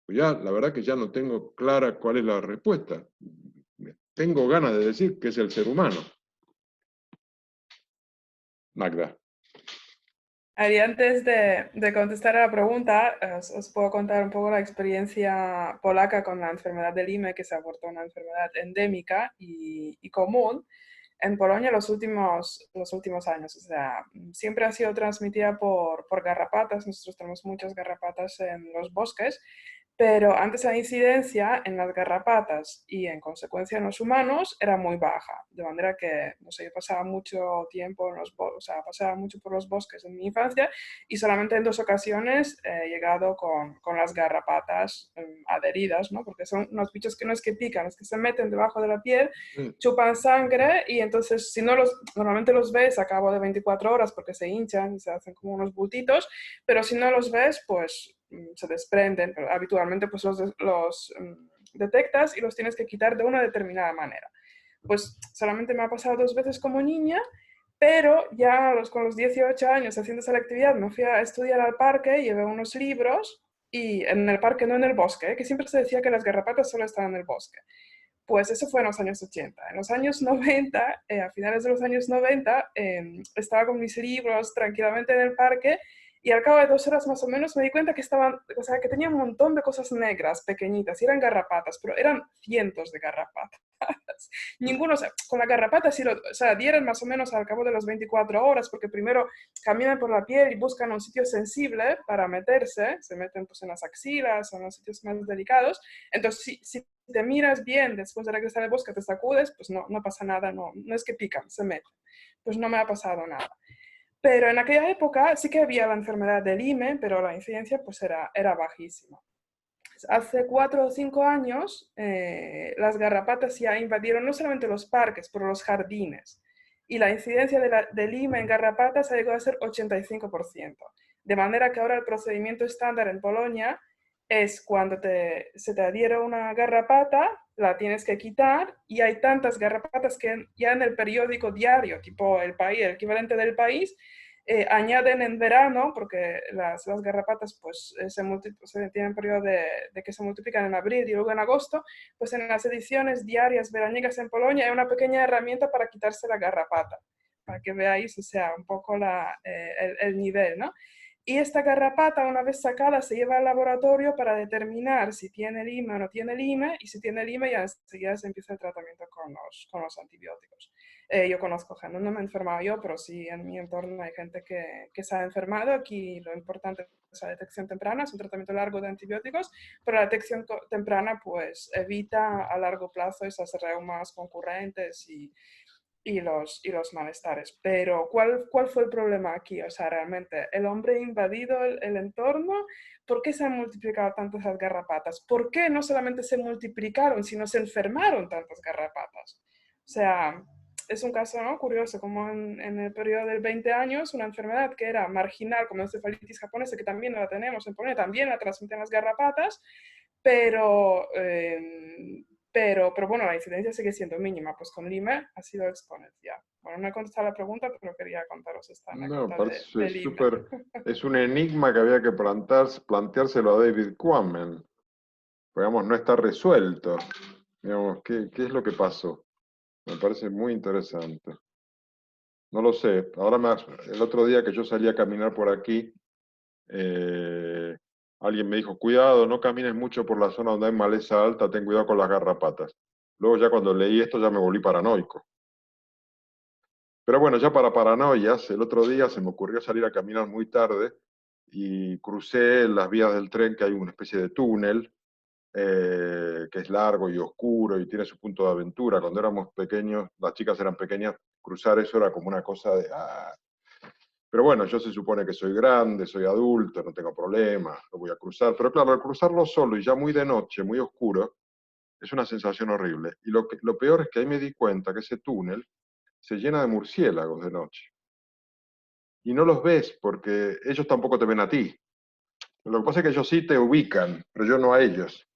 Pues ya, la verdad que ya no tengo clara cuál es la respuesta. Tengo ganas de decir que es el ser humano. Magda. Y antes de contestar a la pregunta, os puedo contar un poco la experiencia polaca con la enfermedad de Lyme, que se ha vuelto una enfermedad endémica y común en Polonia los últimos años. O sea, siempre ha sido transmitida por garrapatas. Nosotros tenemos muchas garrapatas en los bosques, pero antes la incidencia en las garrapatas y en consecuencia en los humanos era muy baja, de manera que, no sé, yo pasaba mucho tiempo en los o sea, pasaba mucho por los bosques en mi infancia y solamente en 2 ocasiones he llegado con las garrapatas adheridas, ¿no? Porque son unos bichos que no es que pican, es que se meten debajo de la piel, chupan sangre y entonces si no normalmente los ves a cabo de 24 horas porque se hinchan y se hacen como unos bultitos, pero si no los ves, pues se desprenden, pero habitualmente pues los detectas y los tienes que quitar de una determinada manera. Pues solamente me ha pasado 2 veces como niña, pero ya con los 18 años haciendo esa actividad me fui a estudiar al parque, llevé unos libros, y en el parque, no en el bosque, que siempre se decía que las garrapatas solo estaban en el bosque. Pues eso fue en los años 80. En los años 90, a finales de los años 90, estaba con mis libros tranquilamente en el parque y al cabo de 2 horas más o menos me di cuenta que o sea, que tenía un montón de cosas negras, pequeñitas, y eran garrapatas, pero eran cientos de garrapatas. Ninguno, o sea, con la garrapata sí o sea, dieron más o menos al cabo de las 24 horas, porque primero caminan por la piel y buscan un sitio sensible para meterse, se meten pues en las axilas o en los sitios más delicados. Entonces, si te miras bien después de regresar al bosque, te sacudes, pues no pasa nada, no es que pican, se meten. Pues no me ha pasado nada. Pero en aquella época sí que había la enfermedad del Lyme, pero la incidencia pues era bajísima. Hace 4 o 5 años las garrapatas ya invadieron no solamente los parques, pero los jardines. Y la incidencia del Lyme en garrapatas ha llegado a ser 85%. De manera que ahora el procedimiento estándar en Polonia es cuando se te adhiere una garrapata, la tienes que quitar, y hay tantas garrapatas que ya en el periódico diario, tipo El País, el equivalente del País, añaden en verano, porque las garrapatas pues, tienen periodo de que se multiplican en abril y luego en agosto, pues en las ediciones diarias veraniegas en Polonia hay una pequeña herramienta para quitarse la garrapata, para que veáis, o sea, un poco el nivel, ¿no? Y esta garrapata, una vez sacada, se lleva al laboratorio para determinar si tiene Lyme o no tiene Lyme, y si tiene Lyme ya enseguida se empieza el tratamiento con los antibióticos. Yo conozco gente, no me he enfermado yo, pero sí en mi entorno hay gente que se ha enfermado. Aquí lo importante es la detección temprana, es un tratamiento largo de antibióticos, pero la detección temprana pues evita a largo plazo esas reumas concurrentes y los malestares. Pero ¿cuál fue el problema aquí? O sea, realmente, el hombre ha invadido el entorno. ¿Por qué se han multiplicado tantas las garrapatas? ¿Por qué no solamente se multiplicaron, sino se enfermaron tantas garrapatas? O sea, es un caso, ¿no?, curioso, como en el periodo de 20 años, una enfermedad que era marginal, como la encefalitis japonesa, que también la tenemos en Polonia, también la transmiten las garrapatas, pero bueno, la incidencia sigue siendo mínima, pues con Lyme ha sido exponencial. Bueno, no he contestado la pregunta, pero quería contaros esta anécdota parece de Lyme. súper. Es un enigma que había que planteárselo a David Quammen. Digamos, no está resuelto. Digamos, ¿qué es lo que pasó? Me parece muy interesante. No lo sé. Ahora el otro día que yo salí a caminar por aquí, alguien me dijo, cuidado, no camines mucho por la zona donde hay maleza alta, ten cuidado con las garrapatas. Luego ya cuando leí esto ya me volví paranoico. Pero bueno, ya para paranoias, el otro día se me ocurrió salir a caminar muy tarde y crucé las vías del tren, que hay una especie de túnel, que es largo y oscuro y tiene su punto de aventura. Cuando éramos pequeños, las chicas eran pequeñas, cruzar eso era como una cosa de... Pero bueno, yo se supone que soy grande, soy adulto, no tengo problema, lo voy a cruzar. Pero claro, al cruzarlo solo y ya muy de noche, muy oscuro, es una sensación horrible. Y lo peor es que ahí me di cuenta que ese túnel se llena de murciélagos de noche. Y no los ves porque ellos tampoco te ven a ti. Lo que pasa es que ellos sí te ubican, pero yo no a ellos.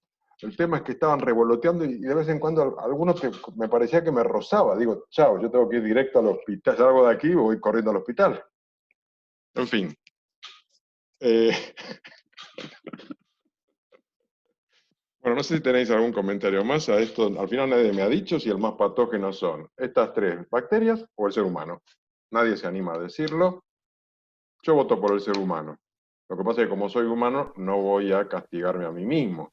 El tema es que estaban revoloteando y de vez en cuando algunos me parecía que me rozaba. Digo, chao, yo tengo que ir directo al hospital. Salgo de aquí y voy corriendo al hospital. En fin. Bueno, no sé si tenéis algún comentario más a esto. Al final nadie me ha dicho si el más patógeno son estas 3 bacterias o el ser humano. Nadie se anima a decirlo. Yo voto por el ser humano. Lo que pasa es que como soy humano no voy a castigarme a mí mismo.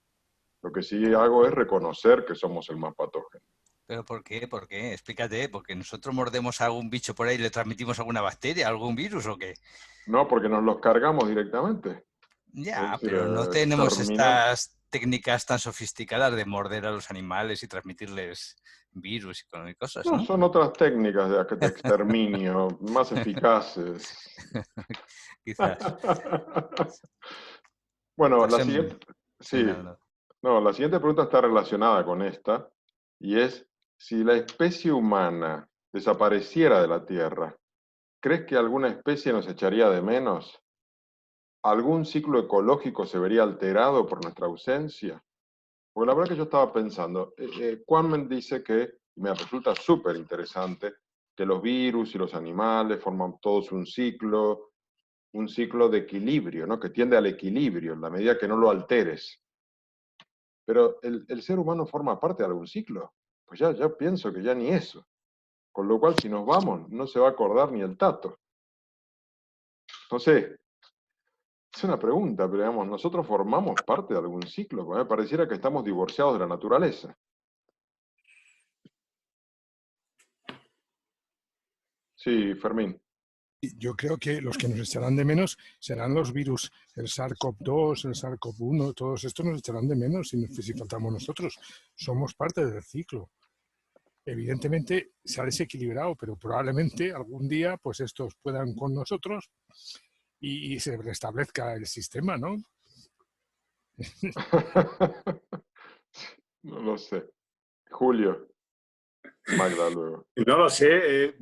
Lo que sí hago es reconocer que somos el más patógeno. ¿Pero por qué? ¿Por qué? Explícate, ¿porque nosotros mordemos a algún bicho por ahí y le transmitimos alguna bacteria, algún virus o qué? No, porque nos los cargamos directamente. Ya, Es decir, pero no tenemos estas técnicas tan sofisticadas de morder a los animales y transmitirles virus y cosas, No, ¿no? son otras técnicas de exterminio, más eficaces. Quizás. Bueno, Quizás la siguiente, sí, sí, no. no, la siguiente pregunta está relacionada con esta, y es, si la especie humana desapareciera de la Tierra, ¿crees que alguna especie nos echaría de menos? ¿Algún ciclo ecológico se vería alterado por nuestra ausencia? Porque la verdad que yo estaba pensando, Quammen dice que, y me resulta súper interesante, que los virus y los animales forman todos un ciclo de equilibrio, ¿no? Que tiende al equilibrio en la medida que no lo alteres. Pero el ser humano forma parte de algún ciclo. Pues ya pienso que ya ni eso. Con lo cual, si nos vamos, no se va a acordar ni el tato. No sé, es una pregunta, pero digamos, nosotros formamos parte de algún ciclo, porque me pareciera que estamos divorciados de la naturaleza. Sí, Fermín. Yo creo que los que nos echarán de menos serán los virus, el SARS-CoV-2, el SARS-CoV-1, todos estos nos echarán de menos si faltamos nosotros. Somos parte del ciclo. Evidentemente se ha desequilibrado, pero probablemente algún día pues estos puedan con nosotros y se restablezca el sistema, ¿no? No lo sé. Julio. Magda luego. No lo sé.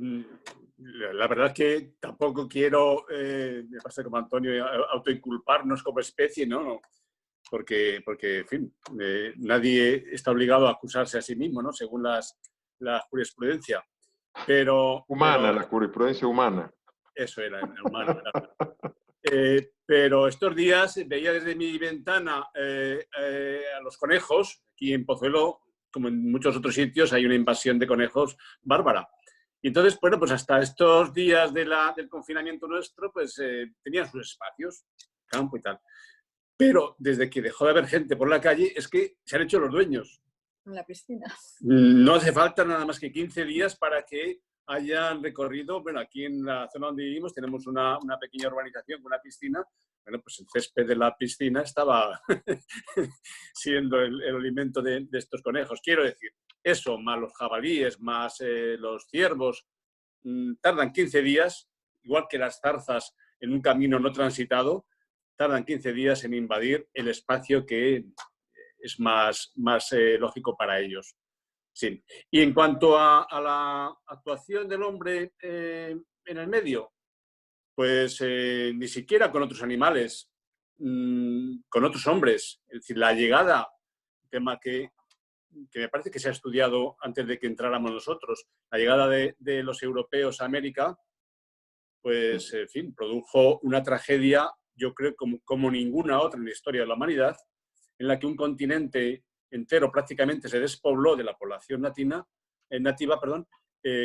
La verdad es que tampoco quiero, me pasa como Antonio, autoinculparnos como especie, ¿no? Porque en fin, nadie está obligado a acusarse a sí mismo, ¿no? Según la jurisprudencia. Humana, la jurisprudencia humana. Eso era, humana. Pero estos días veía desde mi ventana a los conejos. Aquí en Pozuelo, como en muchos otros sitios, hay una invasión de conejos bárbara. Y entonces, bueno, pues hasta estos días del confinamiento nuestro, pues tenían sus espacios, campo y tal. Pero desde que dejó de haber gente por la calle, es que se han hecho los dueños. En la piscina. No hace falta nada más que 15 días para que hayan recorrido. Bueno, aquí en la zona donde vivimos tenemos una pequeña urbanización con una piscina. Bueno, pues el césped de la piscina estaba siendo el alimento de estos conejos. Quiero decir, eso, más los jabalíes, más los ciervos, tardan 15 días, igual que las zarzas en un camino no transitado, tardan 15 días en invadir el espacio que es más lógico para ellos. Sí. Y en cuanto a la actuación del hombre en el medio, pues ni siquiera con otros animales, con otros hombres. Es decir, la llegada, tema que me parece que se ha estudiado antes de que entráramos nosotros, la llegada de los europeos a América, pues, en fin, produjo una tragedia, yo creo, como ninguna otra en la historia de la humanidad, en la que un continente entero prácticamente se despobló de la población nativa,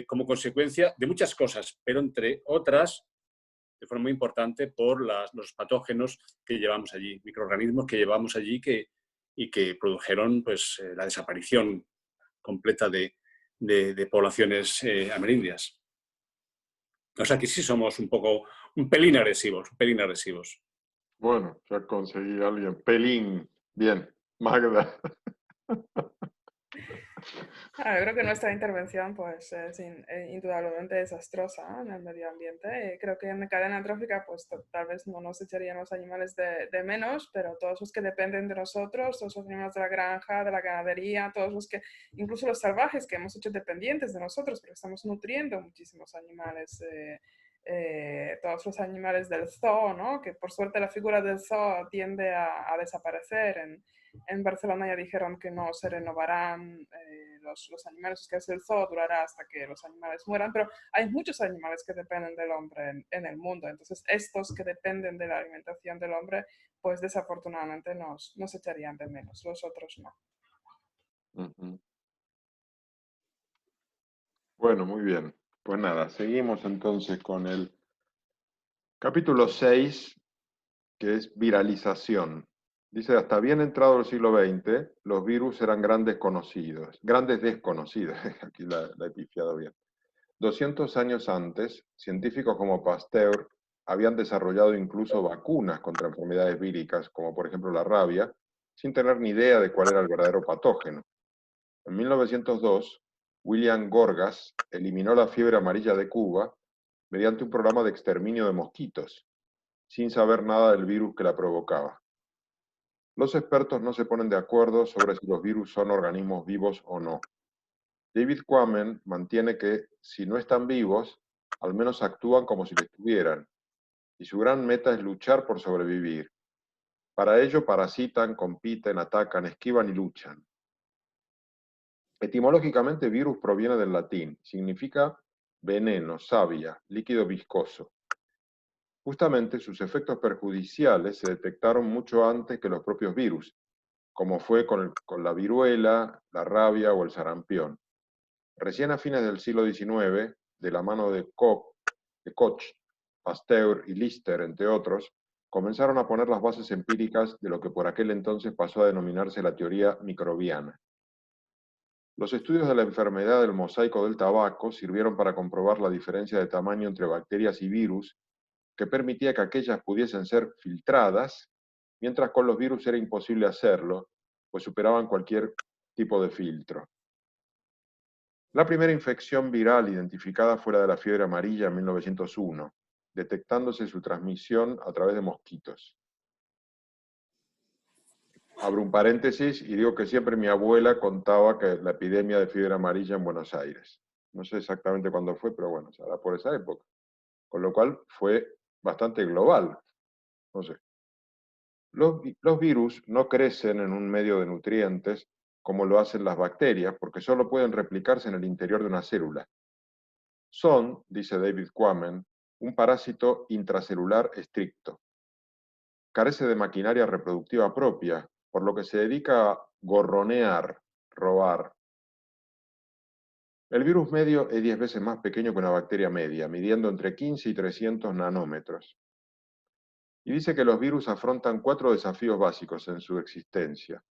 como consecuencia de muchas cosas, pero entre otras, de forma muy importante, por los patógenos que llevamos allí, microorganismos que llevamos allí y que produjeron pues, la desaparición completa de poblaciones amerindias. O sea que sí somos un pelín agresivos, Bueno, ya conseguí a alguien. Pelín. Bien. Magda. Yo creo que nuestra intervención pues, es indudablemente desastrosa en el medio ambiente. Creo que en cadena trófica pues, tal vez no nos echarían los animales de menos, pero todos los que dependen de nosotros, todos los animales de la granja, de la ganadería, todos los que, incluso los salvajes que hemos hecho dependientes de nosotros, porque estamos nutriendo muchísimos animales. Todos los animales del zoo, ¿no? Que por suerte la figura del zoo tiende a desaparecer. En Barcelona ya dijeron que no se renovarán los animales, que es el zoo durará hasta que los animales mueran, pero hay muchos animales que dependen del hombre en el mundo, entonces estos que dependen de la alimentación del hombre, pues desafortunadamente nos echarían de menos, los otros no. Uh-huh. Bueno, muy bien. Pues nada, seguimos entonces con el capítulo 6, que es viralización. Dice, hasta bien entrado el siglo XX, los virus eran grandes desconocidos, aquí la he pifiado bien. 200 años antes, científicos como Pasteur habían desarrollado incluso vacunas contra enfermedades víricas, como por ejemplo la rabia, sin tener ni idea de cuál era el verdadero patógeno. En 1902, William Gorgas eliminó la fiebre amarilla de Cuba mediante un programa de exterminio de mosquitos, sin saber nada del virus que la provocaba. Los expertos no se ponen de acuerdo sobre si los virus son organismos vivos o no. David Quammen mantiene que, si no están vivos, al menos actúan como si lo estuvieran, y su gran meta es luchar por sobrevivir. Para ello parasitan, compiten, atacan, esquivan y luchan. Etimológicamente, virus proviene del latín, significa veneno, savia, líquido viscoso. Justamente sus efectos perjudiciales se detectaron mucho antes que los propios virus, como fue con la viruela, la rabia o el sarampión. Recién a fines del siglo XIX, de la mano de Koch, Pasteur y Lister, entre otros, comenzaron a poner las bases empíricas de lo que por aquel entonces pasó a denominarse la teoría microbiana. Los estudios de la enfermedad del mosaico del tabaco sirvieron para comprobar la diferencia de tamaño entre bacterias y virus, que permitía que aquellas pudiesen ser filtradas, mientras con los virus era imposible hacerlo, pues superaban cualquier tipo de filtro. La primera infección viral identificada fue la de la fiebre amarilla en 1901, detectándose su transmisión a través de mosquitos. Abro un paréntesis y digo que siempre mi abuela contaba que la epidemia de fiebre amarilla en Buenos Aires. No sé exactamente cuándo fue, pero bueno, será por esa época. Con lo cual fue bastante global. No sé. Los virus no crecen en un medio de nutrientes como lo hacen las bacterias, porque solo pueden replicarse en el interior de una célula. Son, dice David Quammen, un parásito intracelular estricto. Carece de maquinaria reproductiva propia, por lo que se dedica a gorronear, robar. El virus medio es 10 veces más pequeño que una bacteria media, midiendo entre 15 y 300 nanómetros. Y dice que los virus afrontan 4 desafíos básicos en su existencia.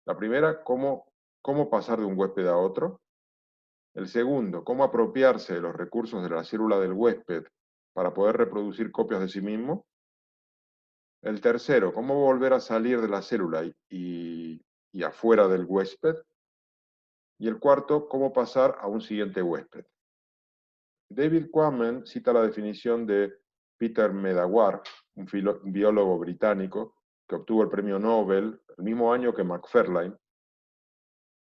La primera, cómo pasar de un huésped a otro. El segundo, cómo apropiarse de los recursos de la célula del huésped para poder reproducir copias de sí mismo. El tercero, cómo volver a salir de la célula y afuera del huésped. Y el cuarto, cómo pasar a un siguiente huésped. David Quammen cita la definición de Peter Medawar, un biólogo británico que obtuvo el premio Nobel el mismo año que Macfarlane,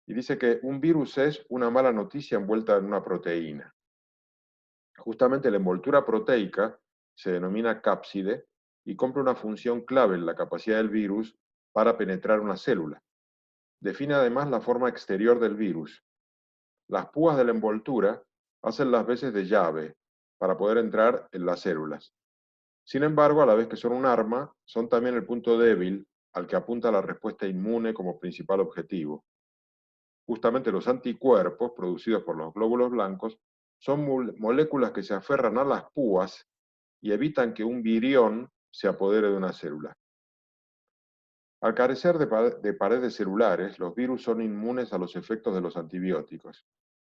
y dice que un virus es una mala noticia envuelta en una proteína. Justamente la envoltura proteica se denomina cápside y cumple una función clave en la capacidad del virus para penetrar una célula. Define además la forma exterior del virus. Las púas de la envoltura hacen las veces de llave para poder entrar en las células. Sin embargo, a la vez que son un arma, son también el punto débil al que apunta la respuesta inmune como principal objetivo. Justamente los anticuerpos producidos por los glóbulos blancos son moléculas que se aferran a las púas y evitan que un virión se apodere de una célula. Al carecer de paredes celulares, los virus son inmunes a los efectos de los antibióticos.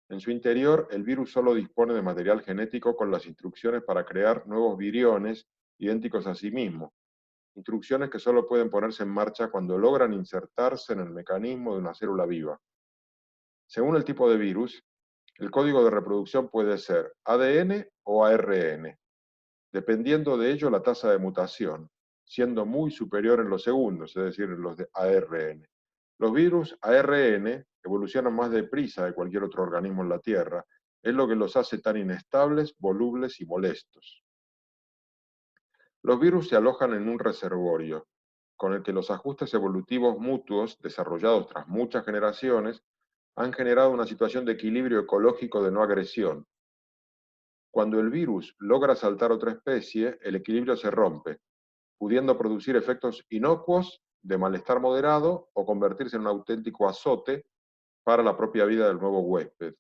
En su interior, el virus solo dispone de material genético con las instrucciones para crear nuevos viriones idénticos a sí mismo, instrucciones que solo pueden ponerse en marcha cuando logran insertarse en el mecanismo de una célula viva. Según el tipo de virus, el código de reproducción puede ser ADN o ARN, dependiendo de ello la tasa de mutación, siendo muy superior en los segundos, es decir, en los de ARN. Los virus ARN evolucionan más deprisa de cualquier otro organismo en la Tierra, es lo que los hace tan inestables, volubles y molestos. Los virus se alojan en un reservorio, con el que los ajustes evolutivos mutuos, desarrollados tras muchas generaciones, han generado una situación de equilibrio ecológico de no agresión. Cuando el virus logra saltar otra especie, el equilibrio se rompe, pudiendo producir efectos inocuos, de malestar moderado, o convertirse en un auténtico azote para la propia vida del nuevo huésped.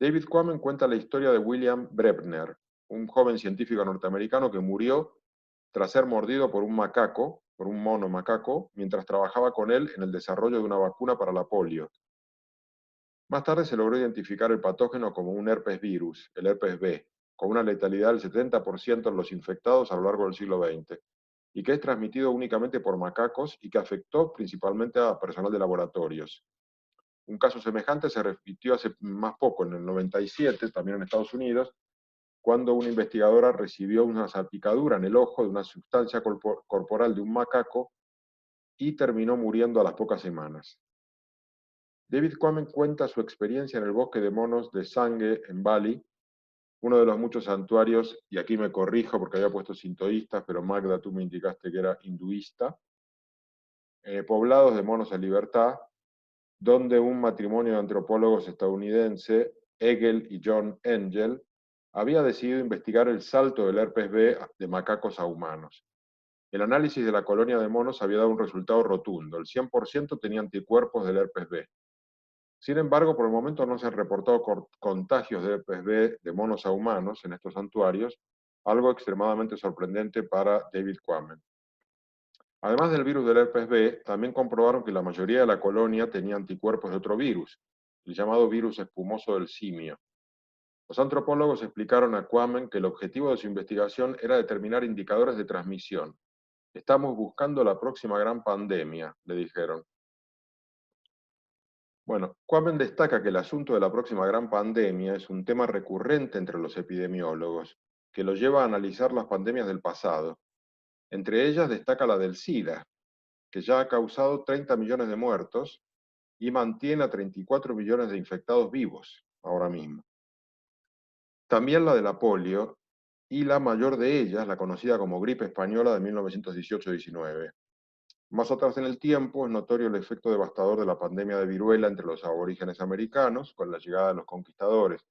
David Quammen cuenta la historia de William Brebner, un joven científico norteamericano que murió tras ser mordido por un mono macaco, mientras trabajaba con él en el desarrollo de una vacuna para la polio. Más tarde se logró identificar el patógeno como un herpes virus, el herpes B, con una letalidad del 70% en los infectados a lo largo del siglo XX. y que es transmitido únicamente por macacos y que afectó principalmente a personal de laboratorios. Un caso semejante se repitió hace más poco, en el 97, también en Estados Unidos, cuando una investigadora recibió una salpicadura en el ojo de una sustancia corporal de un macaco y terminó muriendo a las pocas semanas. David Quammen cuenta su experiencia en el bosque de monos de Sanghe, en Bali, uno de los muchos santuarios, y aquí me corrijo porque había puesto sintoístas, pero Magda, tú me indicaste que era hinduista, poblados de monos en libertad, donde un matrimonio de antropólogos estadounidense, Egel y John Engel, había decidido investigar el salto del herpes B de macacos a humanos. El análisis de la colonia de monos había dado un resultado rotundo. El 100% tenía anticuerpos del herpes B. Sin embargo, por el momento no se han reportado contagios de herpes B de monos a humanos en estos santuarios, algo extremadamente sorprendente para David Quammen. Además del virus del herpes B, también comprobaron que la mayoría de la colonia tenía anticuerpos de otro virus, el llamado virus espumoso del simio. Los antropólogos explicaron a Quammen que el objetivo de su investigación era determinar indicadores de transmisión. Estamos buscando la próxima gran pandemia, le dijeron. Bueno, Quammen destaca que el asunto de la próxima gran pandemia es un tema recurrente entre los epidemiólogos, que lo lleva a analizar las pandemias del pasado. Entre ellas destaca la del SIDA, que ya ha causado 30 millones de muertos y mantiene a 34 millones de infectados vivos ahora mismo. También la de la polio, y la mayor de ellas, la conocida como gripe española de 1918-19. Más atrás en el tiempo es notorio el efecto devastador de la pandemia de viruela entre los aborígenes americanos con la llegada de los conquistadores.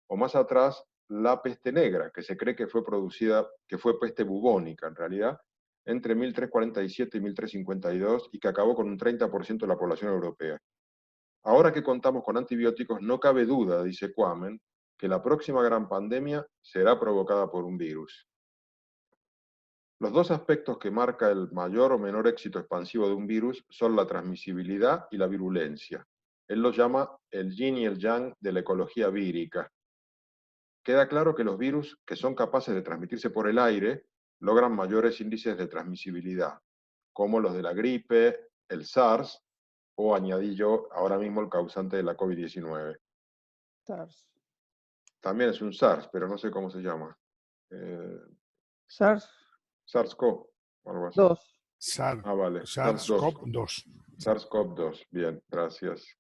O más atrás, la peste negra, que se cree que fue peste bubónica en realidad, entre 1347 y 1352 y que acabó con un 30% de la población europea. Ahora que contamos con antibióticos, no cabe duda, dice Quammen, que la próxima gran pandemia será provocada por un virus. Los dos aspectos que marca el mayor o menor éxito expansivo de un virus son la transmisibilidad y la virulencia. Él los llama el yin y el yang de la ecología vírica. Queda claro que los virus que son capaces de transmitirse por el aire logran mayores índices de transmisibilidad, como los de la gripe, el SARS, o añadí yo ahora mismo el causante de la COVID-19. SARS. También es un SARS, pero no sé cómo se llama. SARS. SARS-CoV, algo así. 2. Ah, vale. SARS-CoV-2. SARS-CoV-2, bien, gracias.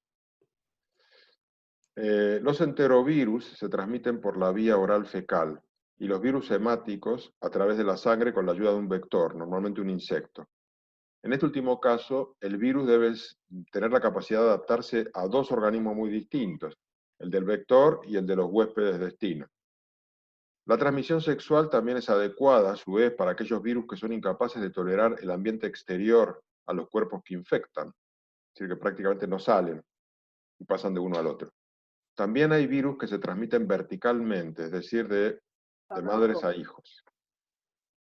Los enterovirus se transmiten por la vía oral fecal y los virus hemáticos a través de la sangre con la ayuda de un vector, normalmente un insecto. En este último caso, el virus debe tener la capacidad de adaptarse a dos organismos muy distintos, el del vector y el de los huéspedes destino. La transmisión sexual también es adecuada, a su vez, para aquellos virus que son incapaces de tolerar el ambiente exterior a los cuerpos que infectan, es decir, que prácticamente no salen y pasan de uno al otro. También hay virus que se transmiten verticalmente, es decir, de madres a hijos.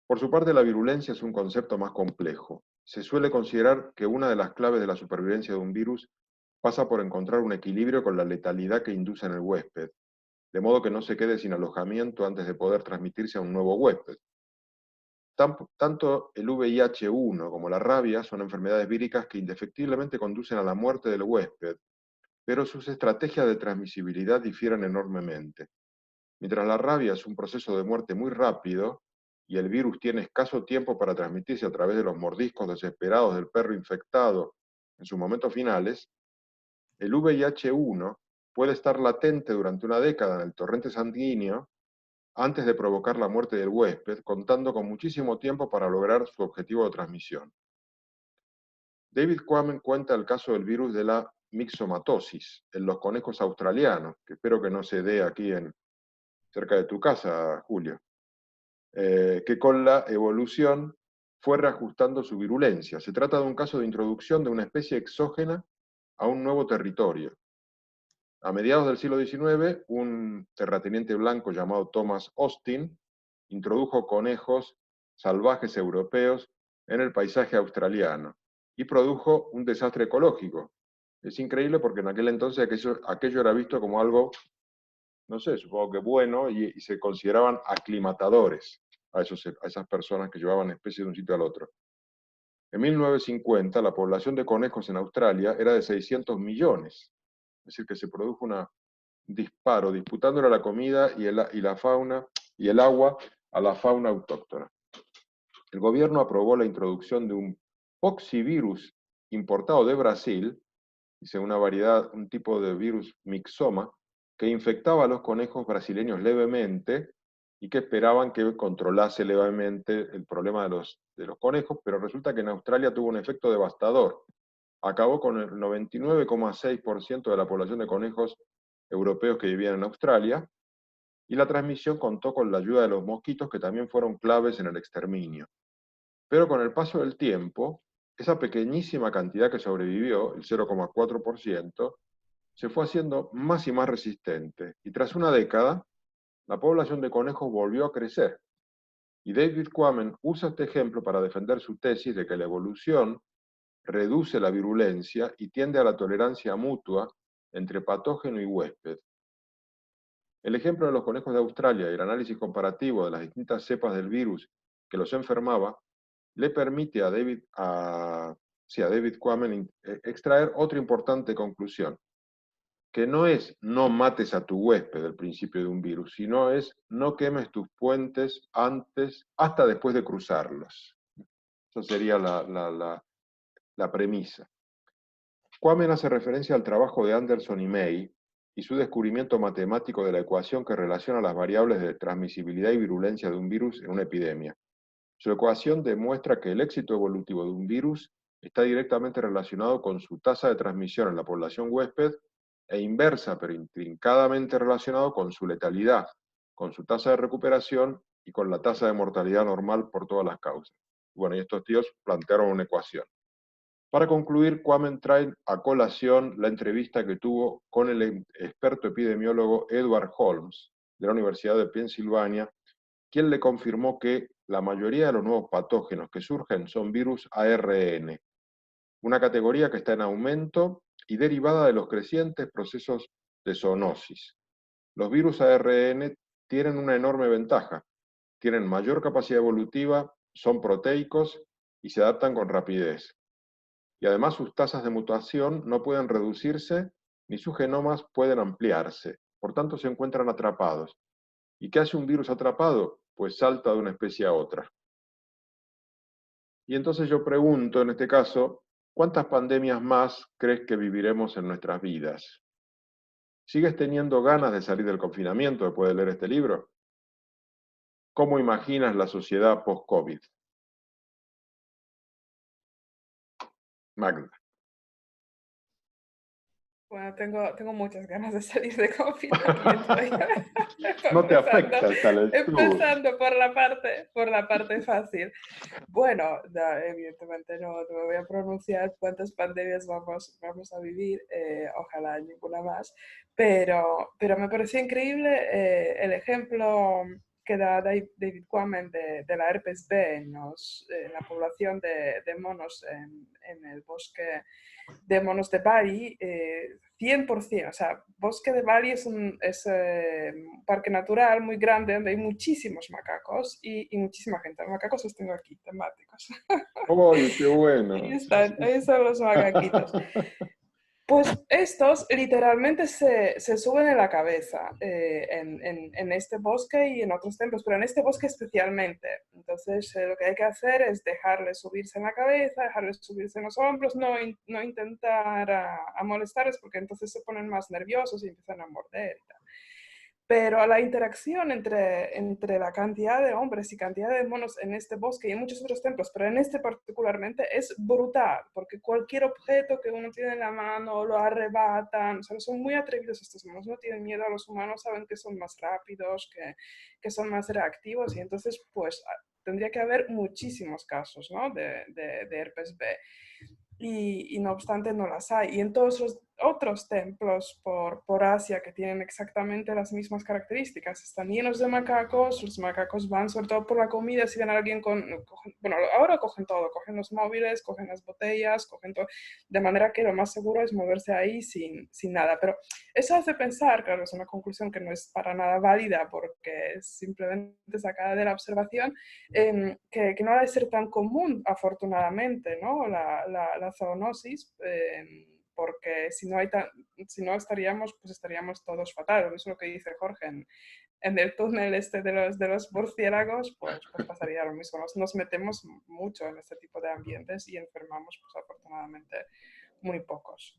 Por su parte, la virulencia es un concepto más complejo. Se suele considerar que una de las claves de la supervivencia de un virus pasa por encontrar un equilibrio con la letalidad que induce en el huésped, de modo que no se quede sin alojamiento antes de poder transmitirse a un nuevo huésped. Tanto el VIH-1 como la rabia son enfermedades víricas que indefectiblemente conducen a la muerte del huésped, pero sus estrategias de transmisibilidad difieren enormemente. Mientras la rabia es un proceso de muerte muy rápido, y el virus tiene escaso tiempo para transmitirse a través de los mordiscos desesperados del perro infectado en sus momentos finales, el VIH-1 puede estar latente durante una década en el torrente sanguíneo antes de provocar la muerte del huésped, contando con muchísimo tiempo para lograr su objetivo de transmisión. David Quammen cuenta el caso del virus de la mixomatosis en los conejos australianos, que espero que no se dé aquí cerca de tu casa, Julio, que con la evolución fue reajustando su virulencia. Se trata de un caso de introducción de una especie exógena a un nuevo territorio. A mediados del siglo XIX, un terrateniente blanco llamado Thomas Austin introdujo conejos salvajes europeos en el paisaje australiano y produjo un desastre ecológico. Es increíble porque en aquel entonces aquello era visto como algo, no sé, supongo que bueno, y se consideraban aclimatadores a esas personas que llevaban especies de un sitio al otro. En 1950, la población de conejos en Australia era de 600 millones. Es decir, que se produjo un disparo, disputándole la comida y la fauna y el agua a la fauna autóctona. El gobierno aprobó la introducción de un poxivirus importado de Brasil, dice una variedad, un tipo de virus mixoma, que infectaba a los conejos brasileños levemente y que esperaban que controlase levemente el problema de los conejos, pero resulta que en Australia tuvo un efecto devastador. Acabó con el 99,6% de la población de conejos europeos que vivían en Australia, y la transmisión contó con la ayuda de los mosquitos, que también fueron claves en el exterminio. Pero con el paso del tiempo, esa pequeñísima cantidad que sobrevivió, el 0,4%, se fue haciendo más y más resistente, y tras una década, la población de conejos volvió a crecer. Y David Quammen usa este ejemplo para defender su tesis de que la evolución reduce la virulencia y tiende a la tolerancia mutua entre patógeno y huésped. El ejemplo de los conejos de Australia y el análisis comparativo de las distintas cepas del virus que los enfermaba le permite a David Quammen extraer otra importante conclusión, que no es no mates a tu huésped al principio de un virus, sino es no quemes tus puentes hasta después de cruzarlos. Esa sería la premisa. Quammen hace referencia al trabajo de Anderson y May y su descubrimiento matemático de la ecuación que relaciona las variables de transmisibilidad y virulencia de un virus en una epidemia. Su ecuación demuestra que el éxito evolutivo de un virus está directamente relacionado con su tasa de transmisión en la población huésped e inversa, pero intrincadamente relacionado con su letalidad, con su tasa de recuperación y con la tasa de mortalidad normal por todas las causas. Bueno, y estos tíos plantearon una ecuación. Para concluir, Quammen trae a colación la entrevista que tuvo con el experto epidemiólogo Edward Holmes, de la Universidad de Pensilvania, quien le confirmó que la mayoría de los nuevos patógenos que surgen son virus ARN, una categoría que está en aumento y derivada de los crecientes procesos de zoonosis. Los virus ARN tienen una enorme ventaja, tienen mayor capacidad evolutiva, son proteicos y se adaptan con rapidez. Y además sus tasas de mutación no pueden reducirse ni sus genomas pueden ampliarse, por tanto se encuentran atrapados. ¿Y qué hace un virus atrapado? Pues salta de una especie a otra. Y entonces yo pregunto, en este caso, ¿cuántas pandemias más crees que viviremos en nuestras vidas? ¿Sigues teniendo ganas de salir del confinamiento después de leer este libro? ¿Cómo imaginas la sociedad post-COVID? Magda. Bueno, tengo muchas ganas de salir de confinamiento. No te afecta esta lectura. Empezando por la parte fácil. Bueno, evidentemente no me voy a pronunciar cuántas pandemias vamos a vivir, ojalá ninguna más, pero me pareció increíble el ejemplo que da David Quammen de la herpes B en la población de monos en el bosque de monos de Bali, 100%, o sea, Bosque de Bali es un parque natural muy grande donde hay muchísimos macacos y muchísima gente. Los macacos los tengo aquí, temáticos. ¡Uy, qué bueno! Ahí están los macaquitos. Pues estos literalmente se suben en la cabeza en este bosque y en otros templos, pero en este bosque especialmente. Entonces lo que hay que hacer es dejarles subirse en la cabeza, dejarles subirse en los hombros, no intentar a molestarles porque entonces se ponen más nerviosos y empiezan a morder y tal. Pero la interacción entre la cantidad de hombres y cantidad de monos en este bosque y en muchos otros templos, pero en este particularmente, es brutal, porque cualquier objeto que uno tiene en la mano lo arrebatan, o sea, son muy atrevidos estos monos, no tienen miedo a los humanos, saben que son más rápidos, que son más reactivos, y entonces, pues, tendría que haber muchísimos casos, ¿no?, de herpes B. Y no obstante no las hay. Y en todos los otros templos por Asia que tienen exactamente las mismas características. Están llenos de macacos, los macacos van sobre todo por la comida, si ven a alguien bueno, ahora cogen todo, cogen los móviles, cogen las botellas, cogen todo, de manera que lo más seguro es moverse ahí sin nada. Pero eso hace pensar, claro, es una conclusión que no es para nada válida porque es simplemente sacada de la observación, que no ha de ser tan común, afortunadamente, ¿no? La zoonosis, porque si no estaríamos, pues estaríamos todos fatal. Eso es lo que dice Jorge, en el túnel este de los murciélagos, pues pasaría lo mismo. Nos metemos mucho en este tipo de ambientes y enfermamos, pues afortunadamente, muy pocos.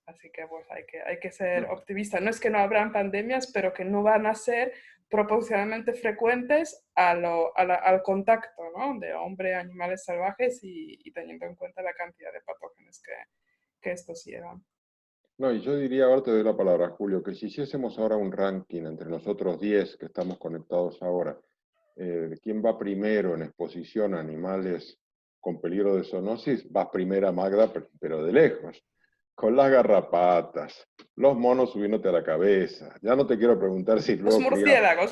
Así que pues hay que ser optimista. No es que no habrán pandemias, pero que no van a ser proporcionalmente frecuentes al contacto, ¿no? De hombre, animales salvajes y teniendo en cuenta la cantidad de patógenos que estos llevan. No, y yo diría, ahora te doy la palabra, Julio, que si hiciésemos ahora un ranking entre nosotros 10 que estamos conectados ahora, de quién va primero en exposición a animales con peligro de zoonosis, va primera Magda, pero de lejos, con las garrapatas, los monos subiéndote a la cabeza. Ya no te quiero preguntar si Los luego... murciélagos,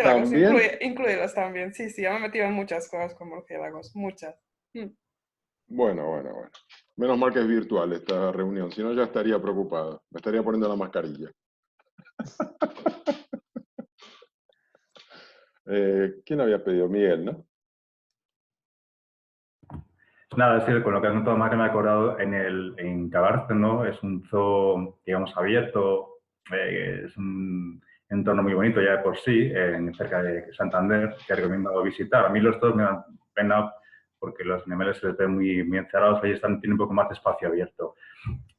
¿También? incluidos también. Sí, ya me he metido en muchas cosas con murciélagos, muchas. Bueno. Menos mal que es virtual esta reunión, si no ya estaría preocupado. Me estaría poniendo la mascarilla. ¿Quién había pedido? Miguel, ¿no? Nada, sí, con lo que has notado más que me he acordado, en Cabarce, ¿no? Es un zoo, digamos, abierto, es un entorno muy bonito ya de por sí, cerca de Santander, que recomiendo visitar. A mí los zoos me dan pena porque los animales se les ven muy encerrados, ahí tienen un poco más de espacio abierto.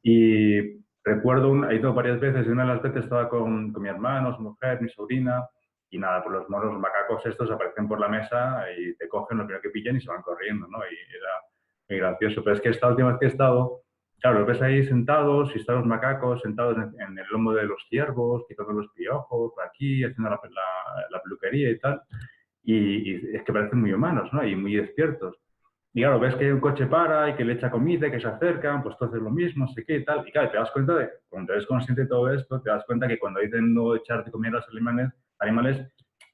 Y recuerdo, he ido varias veces, y una de las veces estaba con mi hermano, su mujer, mi sobrina, y nada, pues los monos, los macacos estos aparecen por la mesa y te cogen lo primero que pillan y se van corriendo, ¿no? Y era muy gracioso. Pero es que esta última vez que he estado, claro, los ves ahí sentados y están los macacos sentados en el lomo de los ciervos, quitando los piojos, por aquí, haciendo la peluquería y tal. Y es que parecen muy humanos, ¿no? Y muy despiertos. Y claro, ves que un coche para y que le echa comida y que se acercan, pues tú haces lo mismo, no sé qué y tal. Y claro, te das cuenta de, cuando eres consciente de todo esto, te das cuenta que cuando dicen no echar de comer a los animales,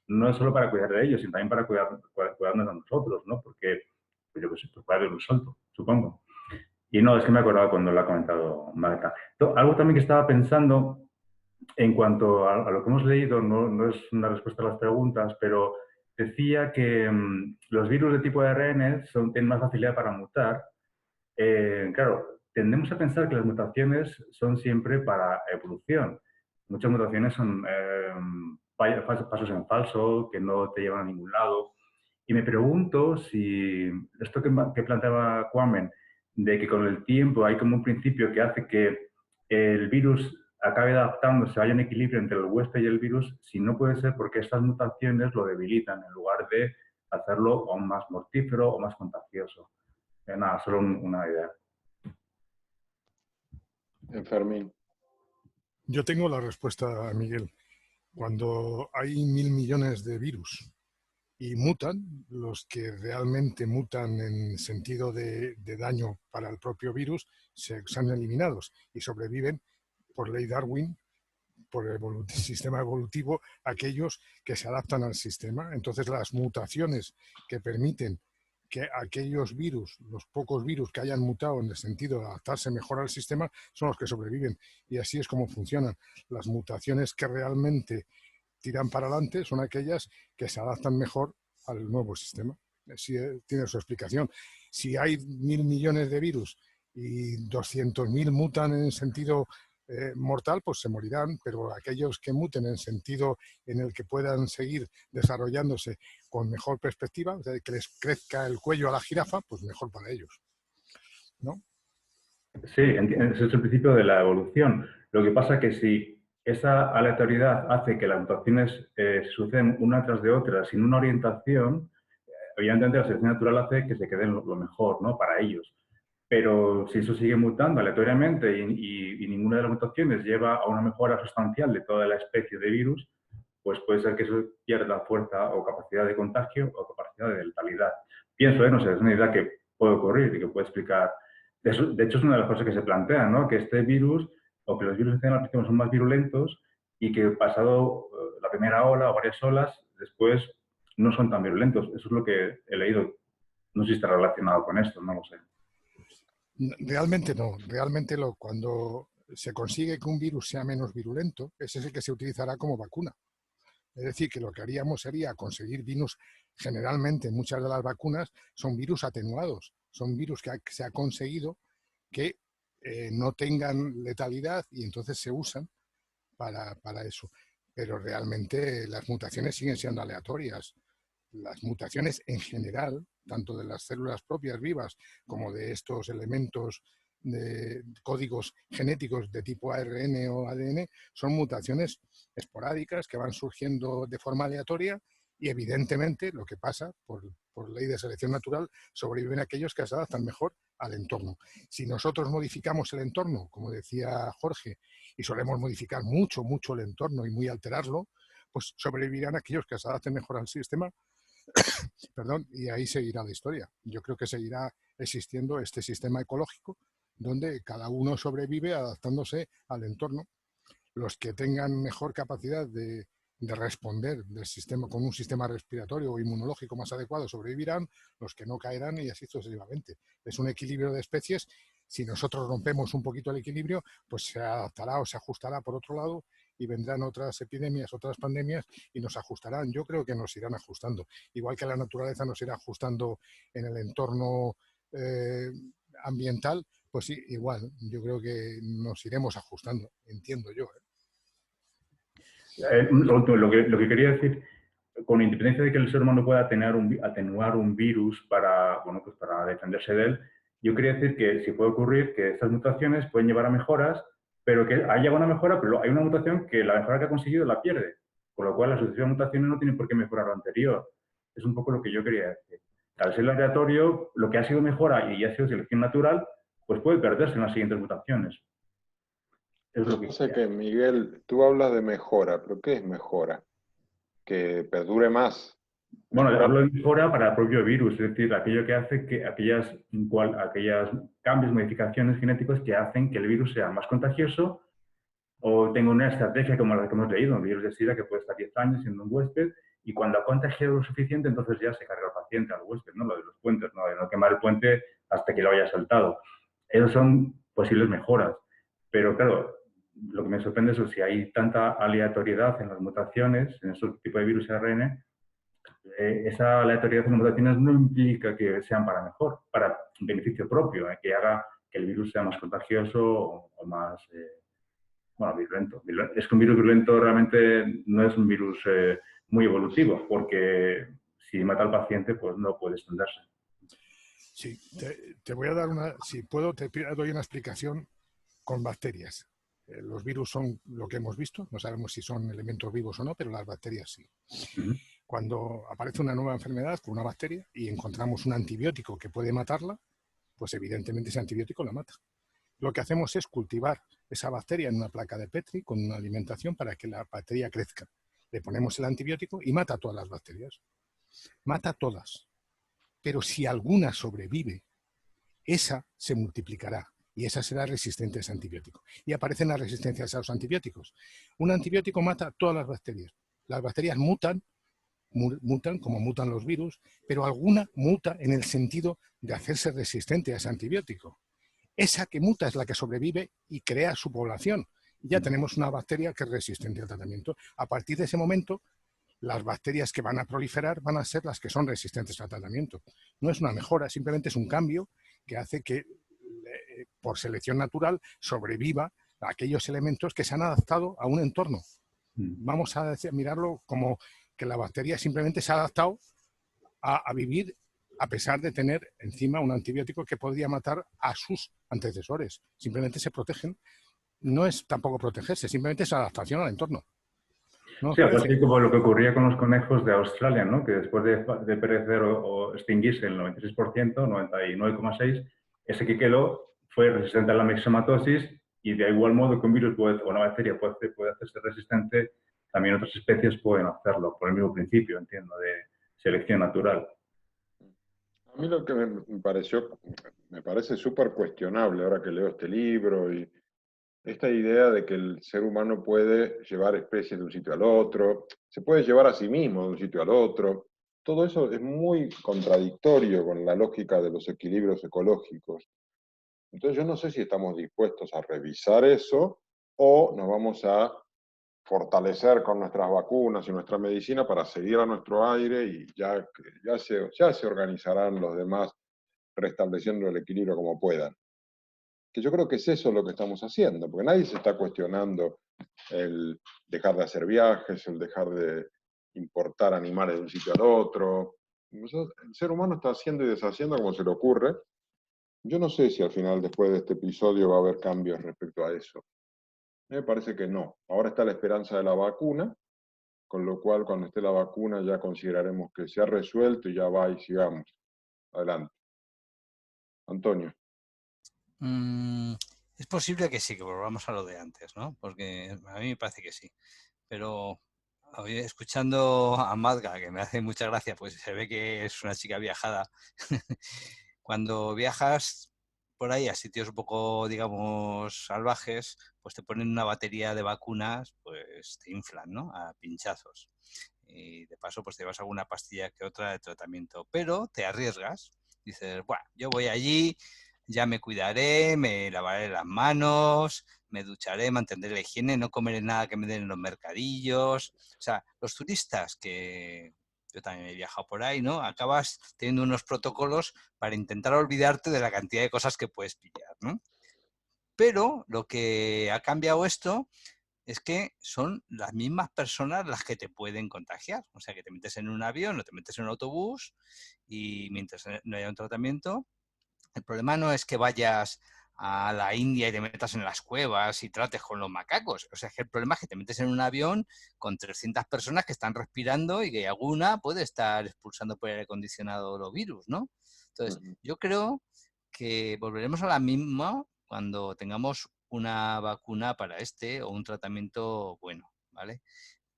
no es solo para cuidar de ellos, sino también para cuidarnos a nosotros, ¿no? Porque, pues yo qué sé, pues para dar un salto, supongo. Y no, es que me he acordado cuando lo ha comentado Marta. Algo también que estaba pensando en cuanto a lo que hemos leído, no es una respuesta a las preguntas, pero decía que los virus de tipo ARN tienen más facilidad para mutar. Claro, tendemos a pensar que las mutaciones son siempre para evolución. Muchas mutaciones son pasos en falso, que no te llevan a ningún lado. Y me pregunto si esto que planteaba Kwame, de que con el tiempo hay como un principio que hace que el virus acabe adaptándose, haya un equilibrio entre el huésped y el virus, si no puede ser porque estas mutaciones lo debilitan en lugar de hacerlo aún más mortífero o más contagioso. Nada, solo una idea. Fermín. Yo tengo la respuesta, Miguel. Cuando hay 1.000 millones de virus y mutan, los que realmente mutan en sentido de daño para el propio virus, se han eliminados y sobreviven por ley Darwin, por el sistema evolutivo, aquellos que se adaptan al sistema. Entonces las mutaciones que permiten que aquellos virus, los pocos virus que hayan mutado en el sentido de adaptarse mejor al sistema, son los que sobreviven. Y así es como funcionan. Las mutaciones que realmente tiran para adelante son aquellas que se adaptan mejor al nuevo sistema. Así tiene su explicación. Si hay 1.000 millones de virus y 200.000 mutan en sentido mortal, pues se morirán, pero aquellos que muten en sentido en el que puedan seguir desarrollándose con mejor perspectiva, o sea, que les crezca el cuello a la jirafa, pues mejor para ellos, ¿no? Sí, ese es el principio de la evolución. Lo que pasa es que si esa aleatoriedad hace que las mutaciones suceden una tras de otra sin una orientación, evidentemente la selección natural hace que se queden lo mejor, ¿no? Para ellos. Pero si eso sigue mutando aleatoriamente y ninguna de las mutaciones lleva a una mejora sustancial de toda la especie de virus, pues puede ser que eso pierda fuerza o capacidad de contagio o capacidad de letalidad. Pienso, no sé, es una idea que puede ocurrir y que puede explicar. De hecho, es una de las cosas que se plantean, ¿no? Que este virus o que los virus que tienen al principio son más virulentos y que pasado la primera ola o varias olas, después no son tan virulentos. Eso es lo que he leído. No sé si está relacionado con esto, no lo sé. Realmente no. Realmente cuando se consigue que un virus sea menos virulento, ese es el que se utilizará como vacuna. Es decir, que lo que haríamos sería conseguir virus. Generalmente muchas de las vacunas son virus atenuados, son virus que se ha conseguido que no tengan letalidad y entonces se usan para eso. Pero realmente las mutaciones siguen siendo aleatorias. Las mutaciones en general, tanto de las células propias vivas como de estos elementos de códigos genéticos de tipo ARN o ADN, son mutaciones esporádicas que van surgiendo de forma aleatoria y evidentemente lo que pasa por ley de selección natural, sobreviven aquellos que se adaptan mejor al entorno. Si nosotros modificamos el entorno, como decía Jorge, y solemos modificar mucho el entorno y muy alterarlo, pues sobrevivirán aquellos que se adapten mejor al sistema. Perdón, y ahí seguirá la historia. Yo creo que seguirá existiendo este sistema ecológico donde cada uno sobrevive adaptándose al entorno. Los que tengan mejor capacidad de responder del sistema con un sistema respiratorio o inmunológico más adecuado sobrevivirán, los que no caerán y así sucesivamente. Es un equilibrio de especies. Si nosotros rompemos un poquito el equilibrio, pues se adaptará o se ajustará por otro lado y vendrán otras epidemias, otras pandemias y nos ajustarán. Yo creo que nos irán ajustando. Igual que la naturaleza nos irá ajustando en el entorno ambiental, pues sí, igual. Yo creo que nos iremos ajustando, entiendo yo. Lo que quería decir, con independencia de que el ser humano pueda atenuar un virus para, bueno, pues para defenderse de él, yo quería decir que si puede ocurrir que estas mutaciones pueden llevar a mejoras, pero que haya una mejora, pero hay una mutación que la mejora que ha conseguido la pierde. Con lo cual, las sucesivas mutaciones no tienen por qué mejorar lo anterior. Es un poco lo que yo quería decir. Al ser aleatorio, lo que ha sido mejora y ha sido selección natural, pues puede perderse en las siguientes mutaciones. Es lo que No sé qué, Miguel, tú hablas de mejora, pero ¿qué es mejora? Que perdure más. Bueno, Mejora. hablo de mejora para el propio virus, es decir, aquello que hace que aquellas cambios, modificaciones genéticos que hacen que el virus sea más contagioso o tenga una estrategia como la que hemos leído, un virus de SIDA que puede estar 10 años siendo un huésped y cuando ha contagiado lo suficiente, entonces ya se carga al paciente, al huésped, ¿no? Lo de los puentes, ¿no? De no quemar el puente hasta que lo haya saltado. Esas son posibles mejoras, pero claro, lo que me sorprende es si hay tanta aleatoriedad en las mutaciones, en estos tipos de virus ARN, esa aleatoriedad en las mutaciones no implica que sean para mejor, para beneficio propio, que haga que el virus sea más contagioso o más virulento. Es que un virus virulento realmente no es un virus muy evolutivo, porque si mata al paciente, pues no puede extenderse. Sí, te voy a dar si puedo, te doy una explicación con bacterias. Los virus son lo que hemos visto, no sabemos si son elementos vivos o no, pero las bacterias sí. Cuando aparece una nueva enfermedad con una bacteria y encontramos un antibiótico que puede matarla, pues evidentemente ese antibiótico la mata. Lo que hacemos es cultivar esa bacteria en una placa de Petri con una alimentación para que la bacteria crezca. Le ponemos el antibiótico y mata a todas las bacterias. Mata a todas. Pero si alguna sobrevive, esa se multiplicará y esa será resistente a ese antibiótico. Y aparecen las resistencias a los antibióticos. Un antibiótico mata a todas las bacterias. Las bacterias mutan como mutan los virus, pero alguna muta en el sentido de hacerse resistente a ese antibiótico. Esa que muta es la que sobrevive y crea su población. Ya tenemos una bacteria que es resistente al tratamiento. A partir de ese momento, las bacterias que van a proliferar van a ser las que son resistentes al tratamiento. No es una mejora, simplemente es un cambio que hace que, por selección natural, sobreviva a aquellos elementos que se han adaptado a un entorno. Vamos a mirarlo como que la bacteria simplemente se ha adaptado a vivir a pesar de tener encima un antibiótico que podría matar a sus antecesores. Simplemente se protegen. No es tampoco protegerse, simplemente es adaptación al entorno. ¿No? Sí, aparte como lo que ocurría con los conejos de Australia, ¿no? Que después de perecer o extinguirse el 96%, 99,6%, ese que quedó fue resistente a la mixomatosis y de igual modo que un virus o una bacteria puede hacerse resistente, también otras especies pueden hacerlo, por el mismo principio, entiendo, de selección natural. A mí lo que me parece súper cuestionable ahora que leo este libro y esta idea de que el ser humano puede llevar especies de un sitio al otro, se puede llevar a sí mismo de un sitio al otro. Todo eso es muy contradictorio con la lógica de los equilibrios ecológicos. Entonces yo no sé si estamos dispuestos a revisar eso o nos vamos a fortalecer con nuestras vacunas y nuestra medicina para seguir a nuestro aire y ya se organizarán los demás restableciendo el equilibrio como puedan. Que yo creo que es eso lo que estamos haciendo, porque nadie se está cuestionando el dejar de hacer viajes, el dejar de importar animales de un sitio al otro. El ser humano está haciendo y deshaciendo como se le ocurre. Yo no sé si al final, después de este episodio, va a haber cambios respecto a eso. Me parece que no. Ahora está la esperanza de la vacuna, con lo cual cuando esté la vacuna ya consideraremos que se ha resuelto y ya va y sigamos. Adelante. Antonio. Es posible que sí, que volvamos a lo de antes, ¿no? Porque a mí me parece que sí. Pero escuchando a Madga, que me hace mucha gracia, pues se ve que es una chica viajada. Cuando viajas por ahí a sitios un poco, digamos, salvajes, pues te ponen una batería de vacunas, pues te inflan, ¿no? A pinchazos. Y de paso, pues te llevas alguna pastilla que otra de tratamiento. Pero te arriesgas. Dices, bueno, yo voy allí, ya me cuidaré, me lavaré las manos, me ducharé, mantendré la higiene, no comeré nada que me den en los mercadillos. O sea, los turistas que yo también he viajado por ahí, ¿no? Acabas teniendo unos protocolos para intentar olvidarte de la cantidad de cosas que puedes pillar, ¿no? Pero lo que ha cambiado esto es que son las mismas personas las que te pueden contagiar. O sea, que te metes en un avión o te metes en un autobús y mientras no haya un tratamiento, el problema no es que vayas a la India y te metas en las cuevas y trates con los macacos. O sea, es que el problema es que te metes en un avión con 300 personas que están respirando y que alguna puede estar expulsando por aire acondicionado los virus, ¿no? Entonces, yo creo que volveremos a la misma cuando tengamos una vacuna para este o un tratamiento bueno, ¿vale?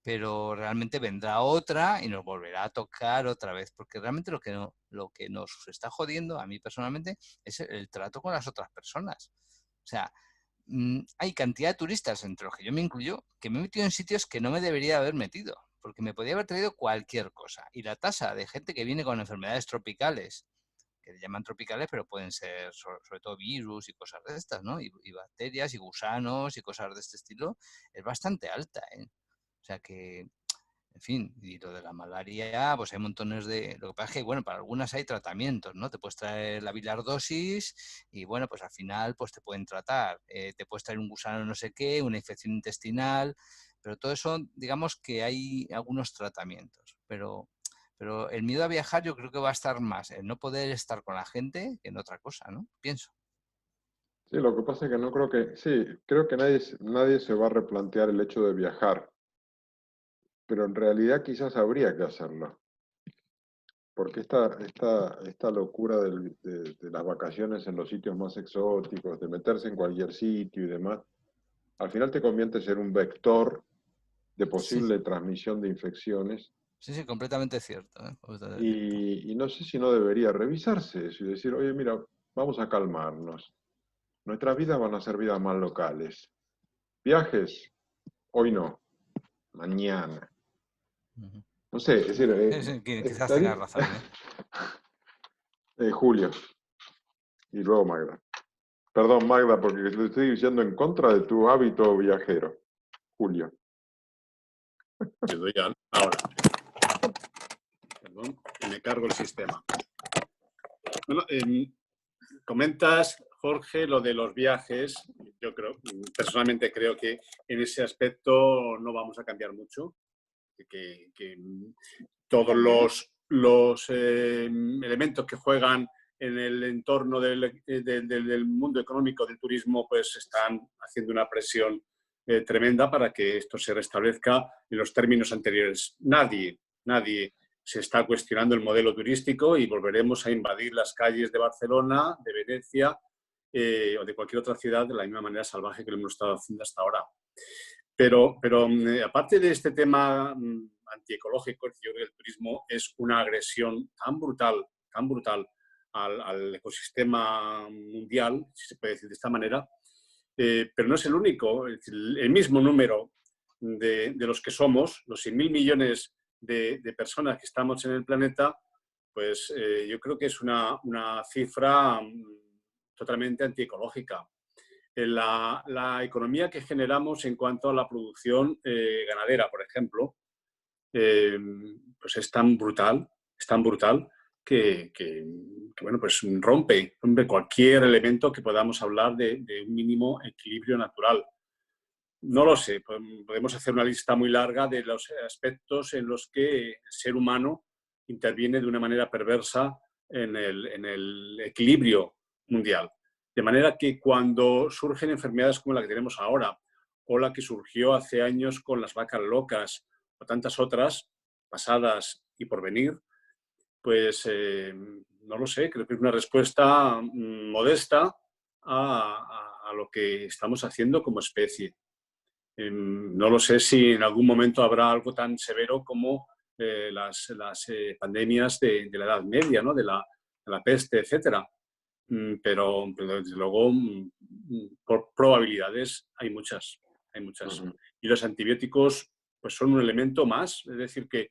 Pero realmente vendrá otra y nos volverá a tocar otra vez, porque realmente lo que nos está jodiendo, a mí personalmente, es el trato con las otras personas. O sea, hay cantidad de turistas, entre los que yo me incluyo, que me he metido en sitios que no me debería haber metido, porque me podía haber traído cualquier cosa. Y la tasa de gente que viene con enfermedades tropicales, que le llaman tropicales, pero pueden ser sobre todo virus y cosas de estas, ¿no? Y bacterias y gusanos y cosas de este estilo, es bastante alta, ¿eh? O sea que, en fin, y lo de la malaria, pues hay montones de... Lo que pasa es que, bueno, para algunas hay tratamientos, ¿no? Te puedes traer la bilardosis y, bueno, pues al final pues te pueden tratar. Te puedes traer un gusano no sé qué, una infección intestinal, pero todo eso, digamos que hay algunos tratamientos. Pero el miedo a viajar yo creo que va a estar más en no poder estar con la gente que en otra cosa, ¿no? Pienso. Sí, lo que pasa es que no creo que... Sí, creo que nadie se va a replantear el hecho de viajar, pero en realidad quizás habría que hacerlo. Porque esta locura de las vacaciones en los sitios más exóticos, de meterse en cualquier sitio y demás, al final te convierte en un vector de posible transmisión de infecciones. Sí, sí, completamente cierto, ¿eh? Completamente cierto. Y no sé si no debería revisarse eso y decir, oye, mira, vamos a calmarnos. Nuestras vidas van a ser vidas más locales. Viajes, hoy no, mañana. No sé, es decir, Sí, quizás tengas razón, ¿eh? Julio, y luego Magda. Perdón, Magda, porque le estoy diciendo en contra de tu hábito viajero. Julio. Te doy ahora. Perdón, que me cargo el sistema. Bueno, comentas, Jorge, lo de los viajes. Yo personalmente creo que en ese aspecto no vamos a cambiar mucho. Que todos los elementos que juegan en el entorno del mundo económico del turismo pues están haciendo una presión tremenda para que esto se restablezca en los términos anteriores. Nadie se está cuestionando el modelo turístico y volveremos a invadir las calles de Barcelona, de Venecia o de cualquier otra ciudad de la misma manera salvaje que lo hemos estado haciendo hasta ahora. Pero aparte de este tema antiecológico, yo creo que el turismo es una agresión tan brutal al ecosistema mundial, si se puede decir de esta manera, pero no es el único. Es decir, el mismo número de los que somos, los 100.000 millones de personas que estamos en el planeta, pues yo creo que es una cifra totalmente antiecológica. La economía que generamos en cuanto a la producción ganadera, por ejemplo, pues es tan brutal que bueno, pues rompe cualquier elemento que podamos hablar de un mínimo equilibrio natural. No lo sé, podemos hacer una lista muy larga de los aspectos en los que el ser humano interviene de una manera perversa en el equilibrio mundial. De manera que cuando surgen enfermedades como la que tenemos ahora, o la que surgió hace años con las vacas locas, o tantas otras, pasadas y por venir, pues no lo sé, creo que es una respuesta modesta a lo que estamos haciendo como especie. No lo sé si en algún momento habrá algo tan severo como las pandemias de la Edad Media, ¿no? de la peste, etcétera. Pero desde luego, por probabilidades hay muchas. Y los antibióticos pues son un elemento más. Es decir, ¿qué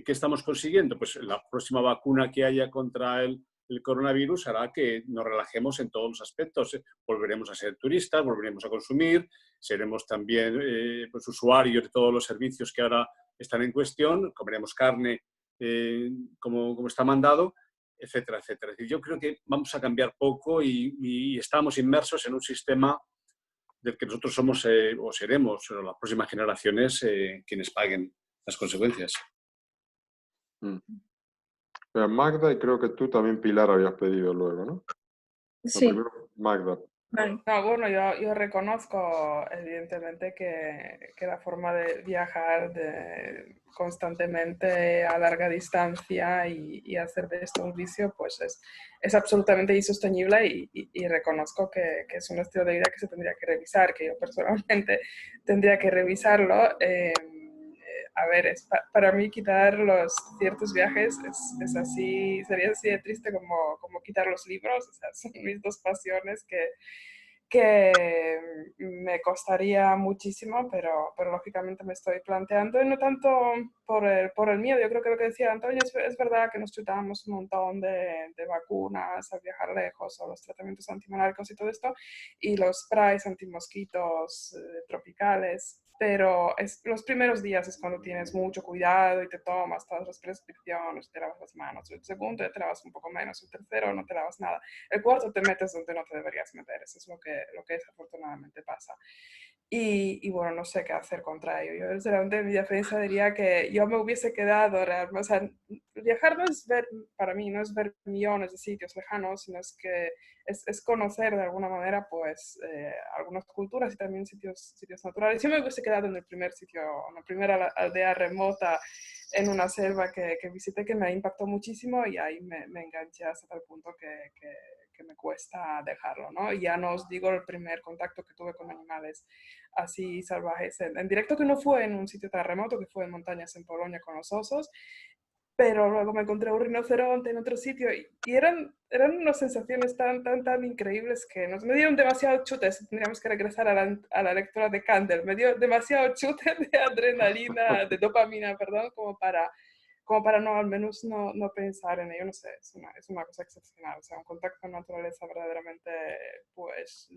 estamos consiguiendo? Pues la próxima vacuna que haya contra el coronavirus hará que nos relajemos en todos los aspectos. Volveremos a ser turistas, volveremos a consumir, seremos también pues usuarios de todos los servicios que ahora están en cuestión, comeremos carne como está mandado, etcétera, etcétera. Es decir, yo creo que vamos a cambiar poco y estamos inmersos en un sistema del que nosotros somos o seremos las próximas generaciones quienes paguen las consecuencias. Magda, y creo que tú también, Pilar, habías pedido luego, ¿no? Sí. Primero, Magda. Vale. No, bueno, yo reconozco evidentemente que la forma de viajar constantemente a larga distancia y hacer de esto un vicio, pues es absolutamente insostenible y reconozco que es un estilo de vida que se tendría que revisar, que yo personalmente tendría que revisarlo. A ver, para mí quitar los ciertos viajes es así, sería así de triste como quitar los libros. O sea, son mis dos pasiones que me costaría muchísimo, pero lógicamente me estoy planteando, y no tanto por el miedo. Yo creo que lo que decía Antonio es verdad que nos chutamos un montón de vacunas al viajar lejos, o los tratamientos antimonárquicos y todo esto, y los sprays antimosquitos tropicales, pero los primeros días es cuando tienes mucho cuidado y te tomas todas las prescripciones, te lavas las manos. El segundo te lavas un poco menos, el tercero no te lavas nada. El cuarto te metes donde no te deberías meter. Eso es lo que desafortunadamente pasa. Y bueno, no sé qué hacer contra ello. Yo desde mi defensa diría que yo me hubiese quedado realmente, o sea, viajar no es ver, para mí, no es ver millones de sitios lejanos, sino es que es conocer de alguna manera pues algunas culturas y también sitios naturales. Yo me hubiese quedado en el primer sitio, en la primera aldea remota, en una selva que visité, que me impactó muchísimo, y ahí me enganché hasta tal punto que me cuesta dejarlo, ¿no? Y ya no os digo el primer contacto que tuve con animales así salvajes en directo, que no fue en un sitio tan remoto, que fue en montañas en Polonia con los osos, pero luego me encontré un rinoceronte en otro sitio y eran unas sensaciones tan increíbles que me dieron demasiado chutes. Tendríamos que regresar a la lectura de Kandel. Me dio demasiado chute de adrenalina, de dopamina, perdón, como para no, al menos no pensar en ello. No sé, es una cosa excepcional. O sea, un contacto con la naturaleza verdaderamente, pues,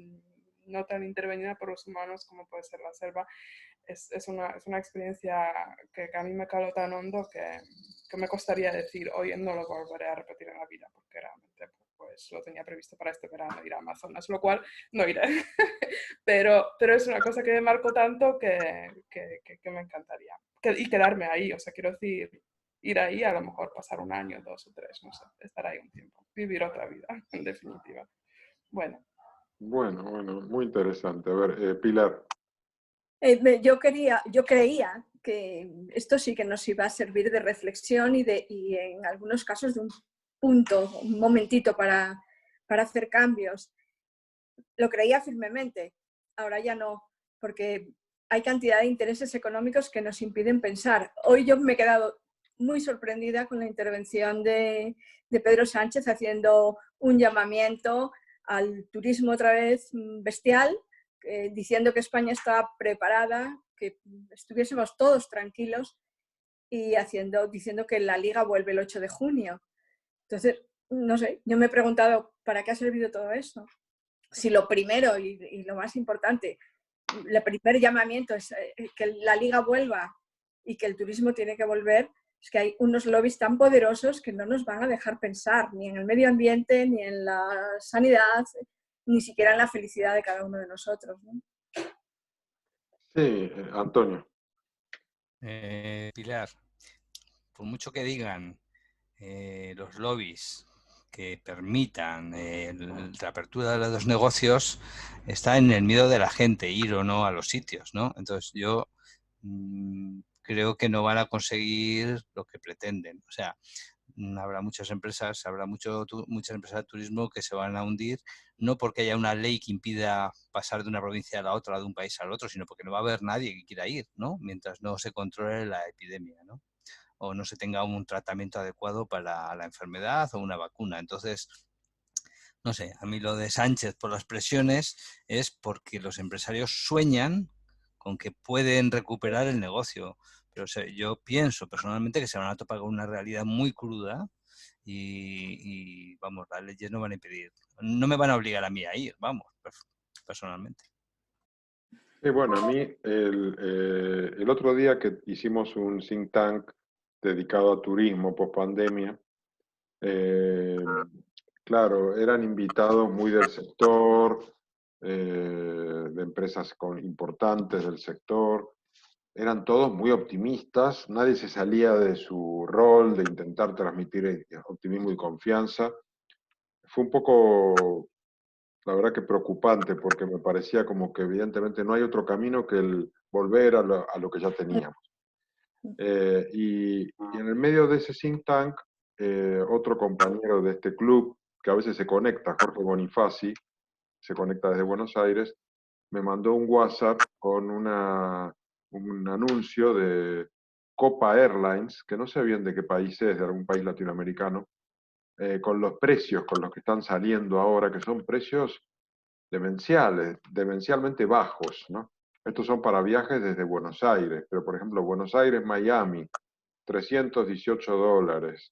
no tan intervenida por los humanos como puede ser la selva, es una experiencia que a mí me caló tan hondo que me costaría decir, hoy no lo volveré a repetir en la vida, porque realmente pues lo tenía previsto para este verano ir a Amazonas, lo cual no iré. pero es una cosa que me marcó tanto que me encantaría. Y quedarme ahí, o sea, quiero decir, ir ahí, a lo mejor pasar un año, 2 o 3, no sé, estar ahí un tiempo, vivir otra vida, en definitiva. Bueno, muy interesante. A ver, Pilar. Yo creía que esto sí que nos iba a servir de reflexión y en algunos casos de un momentito para hacer cambios. Lo creía firmemente, ahora ya no, porque hay cantidad de intereses económicos que nos impiden pensar. Hoy yo me he quedado muy sorprendida con la intervención de Pedro Sánchez haciendo un llamamiento al turismo otra vez bestial, diciendo que España estaba preparada, que estuviésemos todos tranquilos y diciendo que la Liga vuelve el 8 de junio. Entonces, no sé, yo me he preguntado, ¿para qué ha servido todo esto? Si lo primero y lo más importante, el primer llamamiento es que la Liga vuelva y que el turismo tiene que volver, es que hay unos lobbies tan poderosos que no nos van a dejar pensar ni en el medio ambiente, ni en la sanidad, ni siquiera en la felicidad de cada uno de nosotros, ¿no? Sí, Antonio. Pilar, por mucho que digan los lobbies que permitan la apertura de los negocios, está en el miedo de la gente ir o no a los sitios, ¿no? Entonces yo creo que no van a conseguir lo que pretenden. O sea, habrá muchas empresas de turismo que se van a hundir, no porque haya una ley que impida pasar de una provincia a la otra, de un país al otro, sino porque no va a haber nadie que quiera ir, ¿no? Mientras no se controle la epidemia, ¿no? O no se tenga un tratamiento adecuado para la enfermedad o una vacuna. Entonces, no sé, a mí lo de Sánchez por las presiones es porque los empresarios sueñan con que pueden recuperar el negocio. Pero yo pienso personalmente que se van a topar con una realidad muy cruda y vamos, las leyes no van a impedir, no me van a obligar a mí a ir, vamos, personalmente. Sí, bueno, a mí el otro día que hicimos un think tank dedicado a turismo post pandemia, claro, eran invitados muy del sector, de empresas importantes del sector, eran todos muy optimistas, nadie se salía de su rol de intentar transmitir optimismo y confianza. Fue un poco, la verdad que preocupante, porque me parecía como que evidentemente no hay otro camino que el volver a lo que ya teníamos. Y en el medio de ese think tank, otro compañero de este club, que a veces se conecta, Jorge Bonifaci, se conecta desde Buenos Aires, me mandó un WhatsApp con un anuncio de Copa Airlines, que no sé bien de qué país es, de algún país latinoamericano, con los precios con los que están saliendo ahora, que son precios demencialmente bajos, ¿no? Estos son para viajes desde Buenos Aires, pero por ejemplo, Buenos Aires-Miami, $318.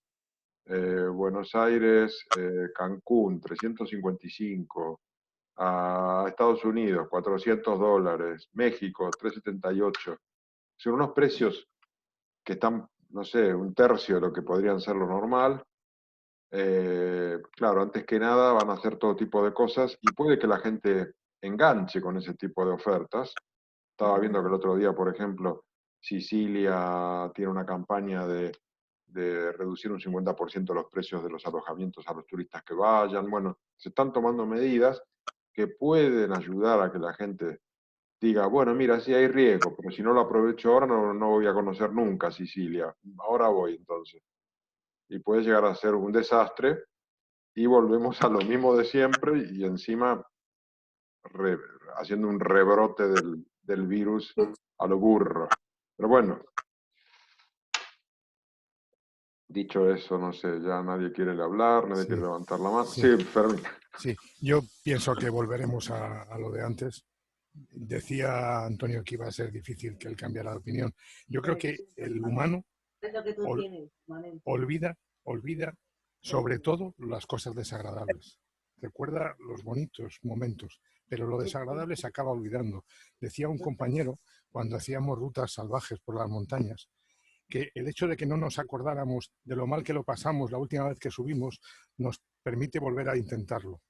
Buenos Aires, Cancún, 355. A Estados Unidos, $400. México, 378. Son unos precios que están, no sé, un tercio de lo que podrían ser lo normal. Claro, antes que nada van a hacer todo tipo de cosas y puede que la gente enganche con ese tipo de ofertas. Estaba viendo que el otro día, por ejemplo, Sicilia tiene una campaña de reducir un 50% los precios de los alojamientos a los turistas que vayan. Bueno, se están tomando medidas que pueden ayudar a que la gente diga, bueno, mira, sí hay riesgo, pero si no lo aprovecho ahora no voy a conocer nunca Sicilia. Ahora voy entonces. Y puede llegar a ser un desastre y volvemos a lo mismo de siempre y encima haciendo un rebrote del virus a lo burro. Pero bueno, dicho eso, no sé, ya nadie quiere hablar, nadie quiere levantar la mano. Sí, Fermín. Sí, yo pienso que volveremos a lo de antes. Decía Antonio que iba a ser difícil que él cambiara de opinión. Yo creo que el humano olvida sobre todo las cosas desagradables. Recuerda los bonitos momentos, pero lo desagradable se acaba olvidando. Decía un compañero, cuando hacíamos rutas salvajes por las montañas, que el hecho de que no nos acordáramos de lo mal que lo pasamos la última vez que subimos nos permite volver a intentarlo.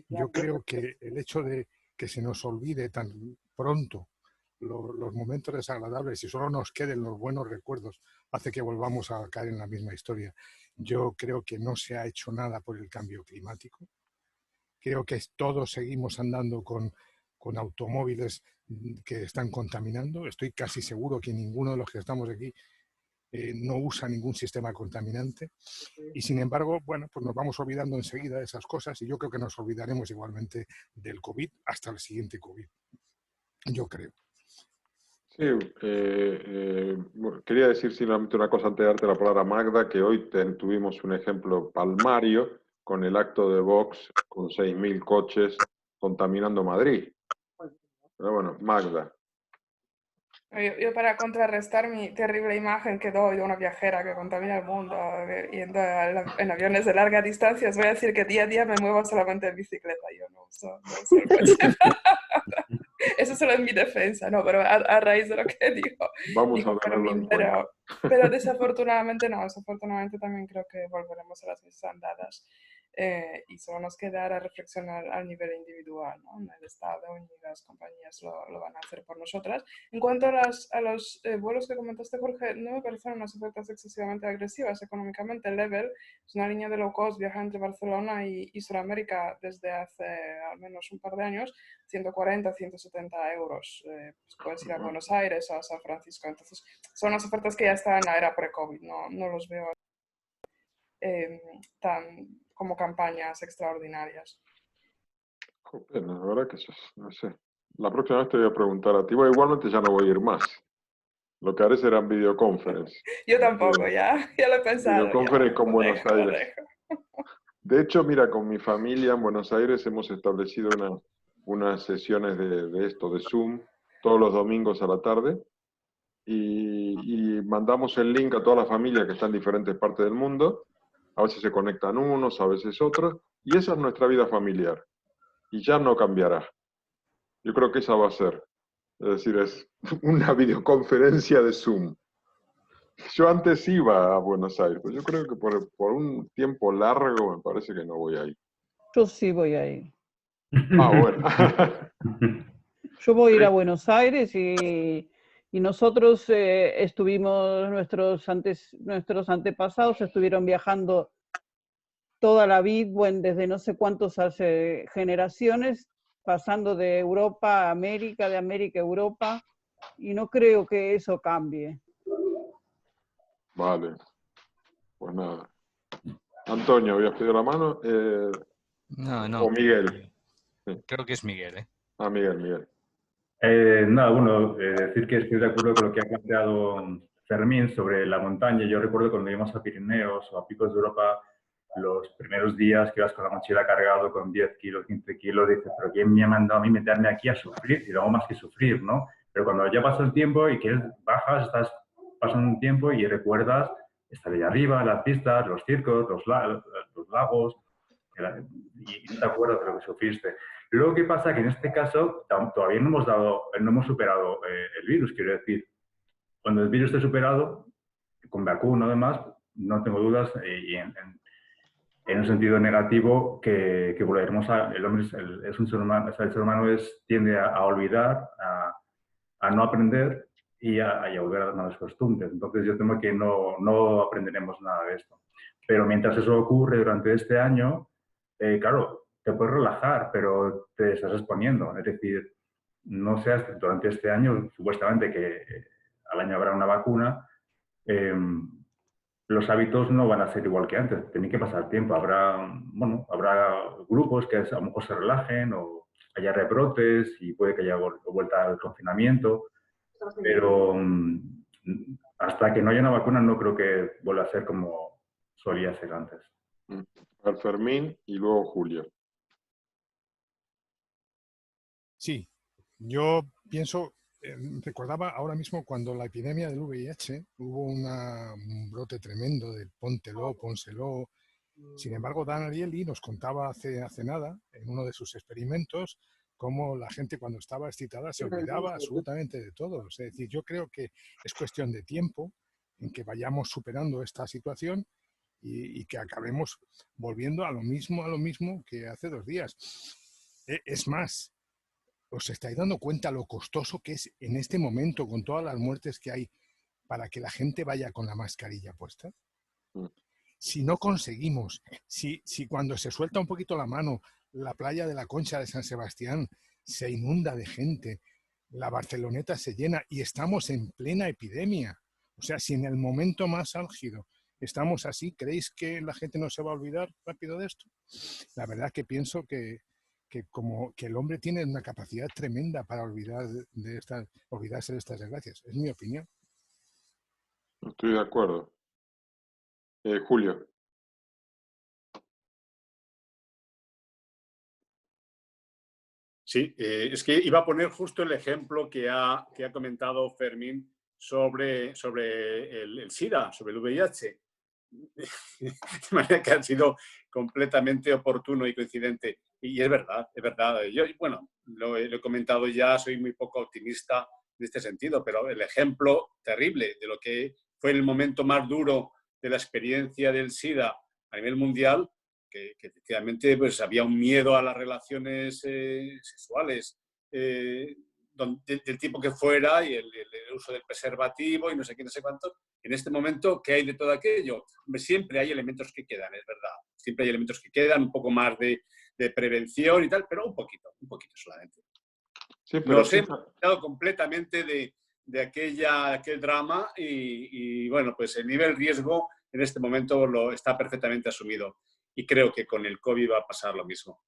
Yo creo que el hecho de que se nos olvide tan pronto los momentos desagradables y solo nos queden los buenos recuerdos hace que volvamos a caer en la misma historia. Yo creo que no se ha hecho nada por el cambio climático. Creo que todos seguimos andando con automóviles que están contaminando. Estoy casi seguro que ninguno de los que estamos aquí no usa ningún sistema contaminante y sin embargo, bueno, pues nos vamos olvidando enseguida de esas cosas y yo creo que nos olvidaremos igualmente del COVID hasta el siguiente COVID. Yo creo. Sí, quería decir simplemente una cosa antes de darte la palabra a Magda, que hoy tuvimos un ejemplo palmario con el acto de Vox con 6.000 coches contaminando Madrid. Pero bueno, Magda. Yo para contrarrestar mi terrible imagen que doy de una viajera que contamina el mundo yendo en aviones de larga distancia, os voy a decir que día a día me muevo solamente en bicicleta, yo no uso el coche para nada. Eso solo en mi defensa, ¿no? Pero a raíz de lo que Vamos a dijo tenerlo en Fermín, cuenta. pero desafortunadamente no, desafortunadamente también creo que volveremos a las mismas andadas. Y solo nos queda ahora reflexionar al nivel individual, ¿no? El Estado y las compañías lo van a hacer por nosotras. En cuanto a los vuelos que comentaste, Jorge, no me parecen unas ofertas excesivamente agresivas económicamente. Level es una línea de low cost, viaja entre Barcelona y Sudamérica desde hace al menos un par de años, 140, 170 euros. Pues puedes ir a Buenos Aires o a San Francisco. Entonces, son las ofertas que ya están en la era pre-COVID. No los veo tan como campañas extraordinarias. Joder, la verdad que eso es, no sé. La próxima vez te voy a preguntar a ti. Bueno, igualmente ya no voy a ir más. Lo que haré serán videoconferencias. Yo tampoco, ya lo he pensado. Videoconferencias con Buenos Lo Aires. dejo. De hecho, mira, con mi familia en Buenos Aires hemos establecido unas sesiones de esto, de Zoom, todos los domingos a la tarde. Y mandamos el link a toda la familia que está en diferentes partes del mundo. A veces se conectan unos, a veces otros. Y esa es nuestra vida familiar. Y ya no cambiará. Yo creo que esa va a ser. Es decir, es una videoconferencia de Zoom. Yo antes iba a Buenos Aires, pero yo creo que por un tiempo largo me parece que no voy a ir. Yo sí voy a ir. Ah, bueno. Yo voy a ir a Buenos Aires y nosotros estuvimos, nuestros antepasados estuvieron viajando toda la vida, bueno, desde no sé cuántas hace generaciones, pasando de Europa a América, de América a Europa, y no creo que eso cambie. Vale. Pues nada. Antonio, ¿habías pedido la mano? No. O Miguel. Creo que es Miguel, ¿eh? Ah, Miguel. Nada, bueno, decir que estoy de acuerdo con lo que ha planteado Fermín sobre la montaña. Yo recuerdo cuando íbamos a Pirineos o a Picos de Europa, los primeros días que ibas con la mochila cargado con 10 kilos, 15 kilos, dices, pero ¿quién me ha mandado a mí meterme aquí a sufrir? Y luego más que sufrir, ¿no? Pero cuando ya pasa el tiempo y quieres, bajas, estás pasando un tiempo y recuerdas estar allá arriba, las pistas, los circos, los lagos, y no te acuerdas de lo que sufriste. Luego, ¿qué pasa? Que en este caso todavía no hemos superado el virus, quiero decir. Cuando el virus esté superado, con vacuna además, no tengo dudas, y en un sentido negativo, que volveremos a... El hombre es un ser humano, o sea, el ser humano tiende a olvidar, a no aprender y a volver a las malas costumbres. Entonces yo temo que no aprenderemos nada de esto. Pero mientras eso ocurre durante este año, claro, te puedes relajar, pero te estás exponiendo. Es decir, no seas durante este año, supuestamente que al año habrá una vacuna, los hábitos no van a ser igual que antes. Tiene que pasar tiempo. Habrá grupos que a lo mejor se relajen o haya rebrotes y puede que haya vuelta al confinamiento. Pero hasta que no haya una vacuna no creo que vuelva a ser como solía ser antes. Fermín y luego Julio. Sí, yo pienso, recordaba ahora mismo cuando la epidemia del VIH hubo un brote tremendo del póntelo, pónselo. Sin embargo, Dan Ariely nos contaba hace nada, en uno de sus experimentos, cómo la gente cuando estaba excitada se olvidaba absolutamente de todo. Es decir, yo creo que es cuestión de tiempo en que vayamos superando esta situación y que acabemos volviendo a lo mismo que hace 2 días. Es más, ¿os estáis dando cuenta lo costoso que es en este momento, con todas las muertes que hay, para que la gente vaya con la mascarilla puesta? Si no conseguimos, si cuando se suelta un poquito la mano, la playa de la Concha de San Sebastián se inunda de gente, la Barceloneta se llena y estamos en plena epidemia, o sea, si en el momento más álgido estamos así, ¿creéis que la gente no se va a olvidar rápido de esto? La verdad que pienso que como que el hombre tiene una capacidad tremenda para olvidarse de estas desgracias. Es mi opinión. Estoy de acuerdo. Julio. Sí, es que iba a poner justo el ejemplo que ha comentado Fermín sobre el SIDA, sobre el VIH. De manera que ha sido completamente oportuno y coincidente. Y es verdad, es verdad. Yo, bueno, lo he comentado ya, soy muy poco optimista en este sentido, pero el ejemplo terrible de lo que fue el momento más duro de la experiencia del SIDA a nivel mundial, que efectivamente pues, había un miedo a las relaciones sexuales del tipo que fuera y el uso del preservativo y no sé qué, no sé cuánto. En este momento, ¿qué hay de todo aquello? Hombre, siempre hay elementos que quedan, es verdad. Siempre hay elementos que quedan, un poco más de prevención y tal, pero un poquito solamente. Sí, pero Nos hemos quedado completamente de aquel drama y, bueno, pues el nivel riesgo en este momento lo está perfectamente asumido. Y creo que con el COVID va a pasar lo mismo.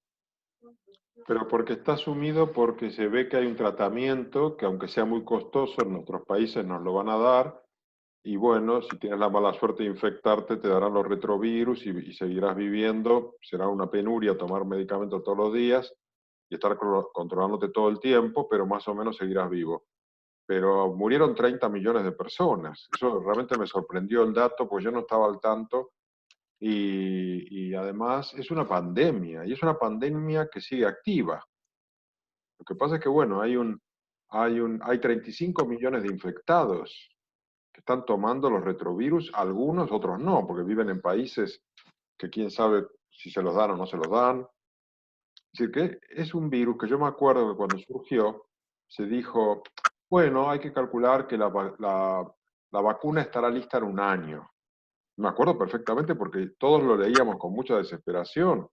Pero porque está asumido porque se ve que hay un tratamiento que aunque sea muy costoso en nuestros países nos lo van a dar y bueno, si tienes la mala suerte de infectarte te darán los retrovirus y seguirás viviendo, será una penuria tomar medicamentos todos los días y estar controlándote todo el tiempo, pero más o menos seguirás vivo. Pero murieron 30 millones de personas, eso realmente me sorprendió el dato, pues yo no estaba al tanto. Y además es una pandemia, y es una pandemia que sigue activa. Lo que pasa es que, bueno, hay 35 millones de infectados que están tomando los retrovirus, algunos, otros no, porque viven en países que quién sabe si se los dan o no se los dan. Es decir, que es un virus que yo me acuerdo que cuando surgió se dijo, bueno, hay que calcular que la vacuna estará lista en un año. Me acuerdo perfectamente porque todos lo leíamos con mucha desesperación.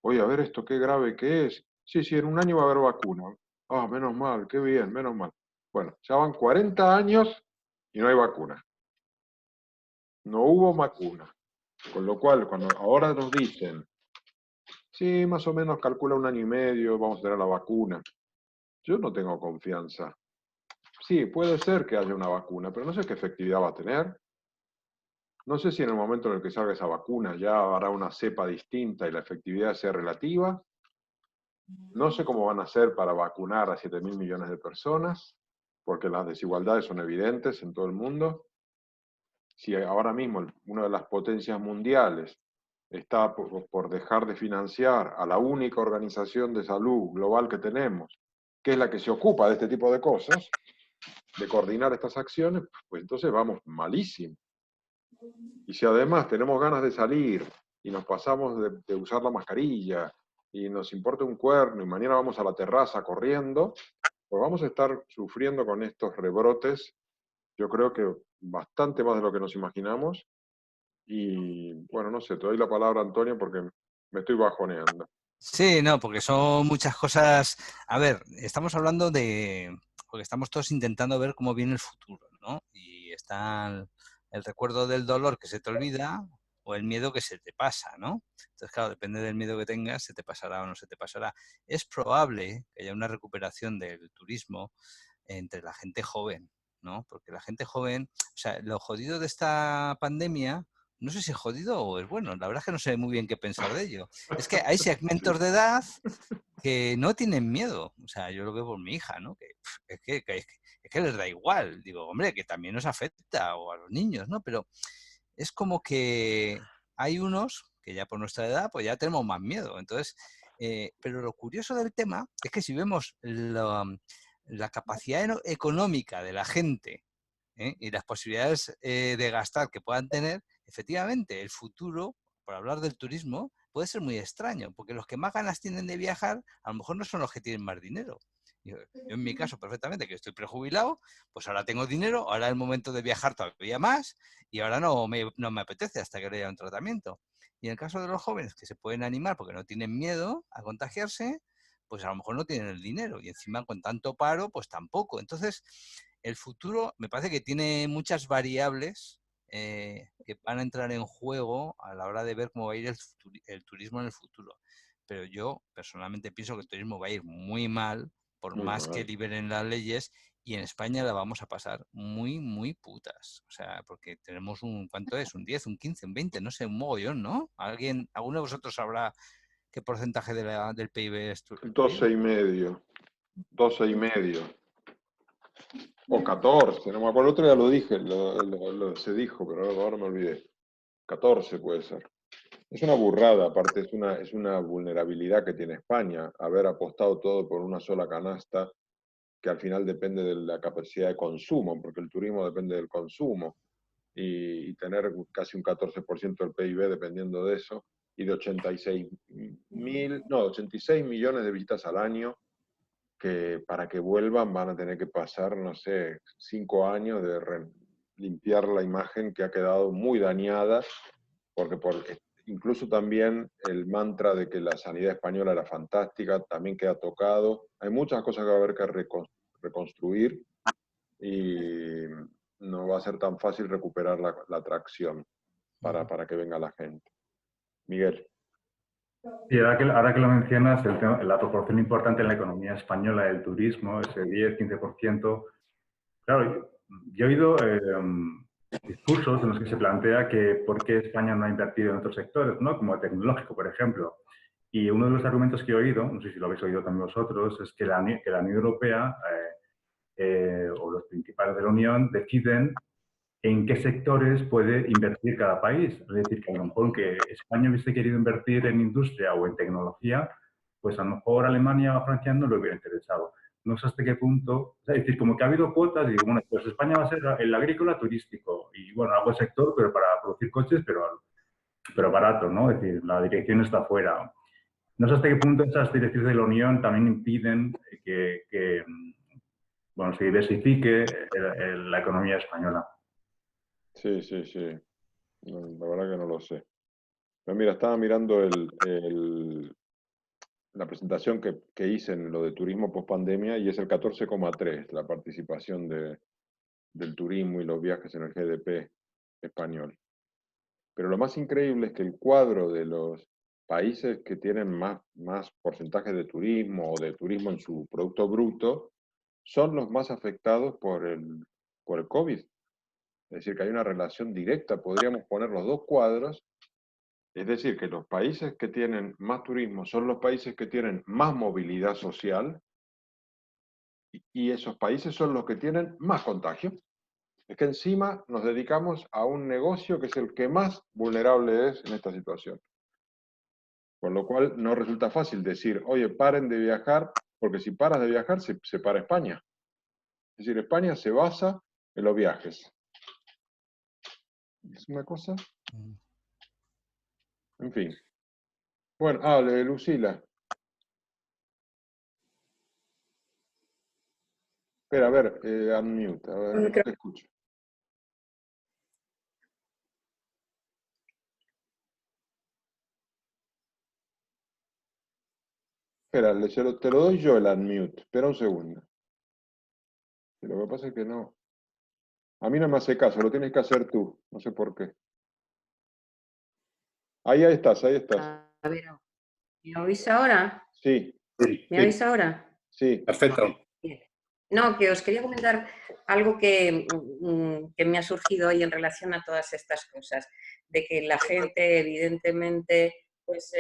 Oye, a ver esto qué grave que es. Sí, sí, en un año va a haber vacuna. Ah, menos mal, qué bien, menos mal. Bueno, ya van 40 años y no hay vacuna. No hubo vacuna. Con lo cual, cuando ahora nos dicen, sí, más o menos calcula un año y medio, vamos a tener la vacuna. Yo no tengo confianza. Sí, puede ser que haya una vacuna, pero no sé qué efectividad va a tener. No sé si en el momento en el que salga esa vacuna ya habrá una cepa distinta y la efectividad sea relativa. No sé cómo van a hacer para vacunar a 7.000 millones de personas, porque las desigualdades son evidentes en todo el mundo. Si ahora mismo una de las potencias mundiales está por dejar de financiar a la única organización de salud global que tenemos, que es la que se ocupa de este tipo de cosas, de coordinar estas acciones, pues entonces vamos malísimo. Y si además tenemos ganas de salir y nos pasamos de usar la mascarilla y nos importa un cuerno y mañana vamos a la terraza corriendo, pues vamos a estar sufriendo con estos rebrotes, yo creo que bastante más de lo que nos imaginamos. Y bueno, no sé, te doy la palabra, Antonio, porque me estoy bajoneando. Sí, no, porque son muchas cosas. A ver, estamos hablando porque estamos todos intentando ver cómo viene el futuro, ¿no? Y está el recuerdo del dolor que se te olvida o el miedo que se te pasa, ¿no? Entonces, claro, depende del miedo que tengas, se te pasará o no se te pasará. Es probable que haya una recuperación del turismo entre la gente joven, ¿no? Porque la gente joven, o sea, lo jodido de esta pandemia, no sé si es jodido o es bueno, la verdad es que no sé muy bien qué pensar de ello. Es que hay segmentos de edad que no tienen miedo, o sea, yo lo veo por mi hija, ¿no? Que es que les da igual, digo, hombre, que también nos afecta, o a los niños, ¿no? Pero es como que hay unos que ya por nuestra edad, pues ya tenemos más miedo, entonces, pero lo curioso del tema es que si vemos la capacidad económica de la gente, y las posibilidades de gastar que puedan tener, efectivamente, el futuro, por hablar del turismo, puede ser muy extraño, porque los que más ganas tienen de viajar, a lo mejor no son los que tienen más dinero. Yo en mi caso, perfectamente, que estoy prejubilado, pues ahora tengo dinero, ahora es el momento de viajar todavía más, y ahora no me apetece hasta que le haya un tratamiento. Y en el caso de los jóvenes que se pueden animar porque no tienen miedo a contagiarse, pues a lo mejor no tienen el dinero, y encima con tanto paro, pues tampoco. Entonces, el futuro me parece que tiene muchas variables que van a entrar en juego a la hora de ver cómo va a ir el turismo en el futuro. Pero yo personalmente pienso que el turismo va a ir muy mal, por Muy más que mal. liberen las leyes, y en España la vamos a pasar muy, muy putas. O sea, porque tenemos ¿cuánto es? Un 10, un 15, un 20, no sé, un mogollón, ¿no? ¿Alguno de vosotros sabrá qué porcentaje del PIB es turismo? 12,5. 12,5. O 14, no me acuerdo. El otro día lo dije, se dijo, pero ahora me olvidé. 14 puede ser. Es una burrada, aparte es una vulnerabilidad que tiene España, haber apostado todo por una sola canasta, que al final depende de la capacidad de consumo, porque el turismo depende del consumo, y tener casi un 14% del PIB dependiendo de eso, y de 86 millones de visitas al año, que para que vuelvan van a tener que pasar, no sé, 5 años de limpiar la imagen que ha quedado muy dañada, porque incluso también el mantra de que la sanidad española era fantástica también queda tocado. Hay muchas cosas que va a haber que reconstruir y no va a ser tan fácil recuperar la atracción para que venga la gente. Miguel. Y ahora que lo mencionas, la proporción importante en la economía española del turismo, ese 10-15%, claro, yo he oído discursos en los que se plantea que por qué España no ha invertido en otros sectores, ¿no? Como el tecnológico, por ejemplo. Y uno de los argumentos que he oído, no sé si lo habéis oído también vosotros, es que la Unión Europea o los principales de la Unión deciden en qué sectores puede invertir cada país. Es decir, que a lo mejor que España hubiese querido invertir en industria o en tecnología, pues a lo mejor Alemania o Francia no le hubiera interesado. No sé hasta qué punto, es decir, como que ha habido cuotas y digo, bueno, pues España va a ser el agrícola turístico y bueno, algo sector, pero para producir coches, pero barato, ¿no? Es decir, la dirección está fuera. No sé hasta qué punto esas directrices de la Unión también impiden que bueno, se diversifique la economía española. Sí, sí, sí. No, la verdad que no lo sé. Pero mira, estaba mirando la presentación que hice en lo de turismo post pandemia y es el 14,3 la participación del turismo y los viajes en el GDP español. Pero lo más increíble es que el cuadro de los países que tienen más porcentajes de turismo o de turismo en su Producto Bruto son los más afectados por el COVID. Es decir, que hay una relación directa, podríamos poner los dos cuadros. Es decir, que los países que tienen más turismo son los países que tienen más movilidad social y esos países son los que tienen más contagio. Es que encima nos dedicamos a un negocio que es el que más vulnerable es en esta situación. Con lo cual no resulta fácil decir, oye, paren de viajar, porque si paras de viajar se para España. Es decir, España se basa en los viajes. ¿Es una cosa? En fin. Bueno, hable, Lucila. Espera, a ver, unmute, a ver, no te escucho. Espera, te lo doy yo el unmute. Espera un segundo. Lo que pasa es que no. A mí no me hace caso, lo tienes que hacer tú. No sé por qué. Ahí estás, ahí estás. A ver, ¿me oís ahora? Sí. ¿Me oís ahora? Sí. Perfecto. Bien. No, que os quería comentar algo que me ha surgido hoy en relación a todas estas cosas. De que la gente, evidentemente, pues